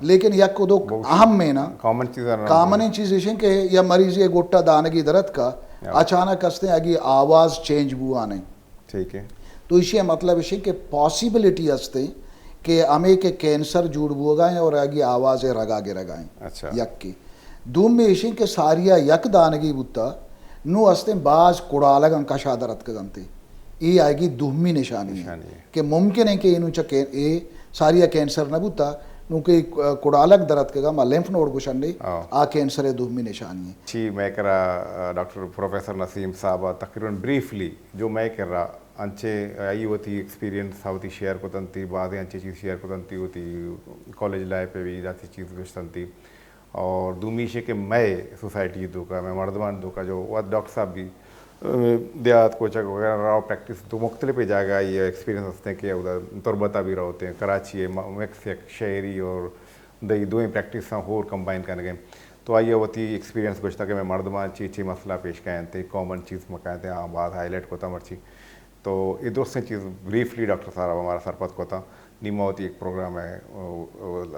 Speaker 2: लेकिन यक को दो अहम में ना कॉमन चीज़ इसे कि यह मरीज ये गोट्टा दानगी दर्द का अचानक हंसते आगे आवाज़ चेंज हुआ नहीं
Speaker 1: ठीक है
Speaker 2: तो इसे मतलब इसे कि पॉसिबिलिटी हंसते कि हमें के कैंसर जुड़ बुगाएं और आगे आवाज़ें रगागे रगाएं। अच्छा यक की दूम में इसे के सारिया यक दानगी बुत्ता नु हंसते बाज कुड़ालग अंका शादरत का गंते ये आएगी दुहमी निशानी है कि मुमकिन है कि इनु चके ए सारिया कैंसर न बुत्ता नु के कुड़ालग दर्द का मा लिम्फ नोड गुशंडे आ कैंसर है दुहमी निशानी है।
Speaker 1: जी मैं कह रहा डॉक्टर प्रोफेसर नसीम साहब तकरीबन ब्रीफली जो मैं कह रहा अंचे आई होती एक्सपीरियंस होती शेयर को तंती बाद अंचे चीज़ शेयर को तंती होती कॉलेज लाइफ पे भी जाती चीज़ कुछ तंती और दूमीशे के मैं सोसाइटी दो का मैं मर्दमान दो का जो वह डॉक्टर साहब भी देहात कोचक वगैरह रहा प्रैक्टिस तो मुख्तलिफ ही जाएगा ये एक्सपीरियंस हंसते हैं कि उधर तुरबता भी रहते हैं कराची है मैक्स शहरी और दही दो ही प्रैक्टिस होर कंबाइन करने गए तो आइए होती एक्सपीरियंस कुछ था कि मैं मर्दमान चीची मसला पेश कहें थे कॉमन चीज़ में कहते हैं हाँ बात हाईलाइट को था मर्ची तो ये दोस्त चीज़ ब्रीफली डॉक्टर साहब हमारा सरपत को था नीमा होती एक प्रोग्राम है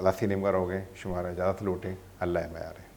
Speaker 1: लस्सी निमगर हो गए शुमार ज़्यादा लूटें अल्लाह में आ रहे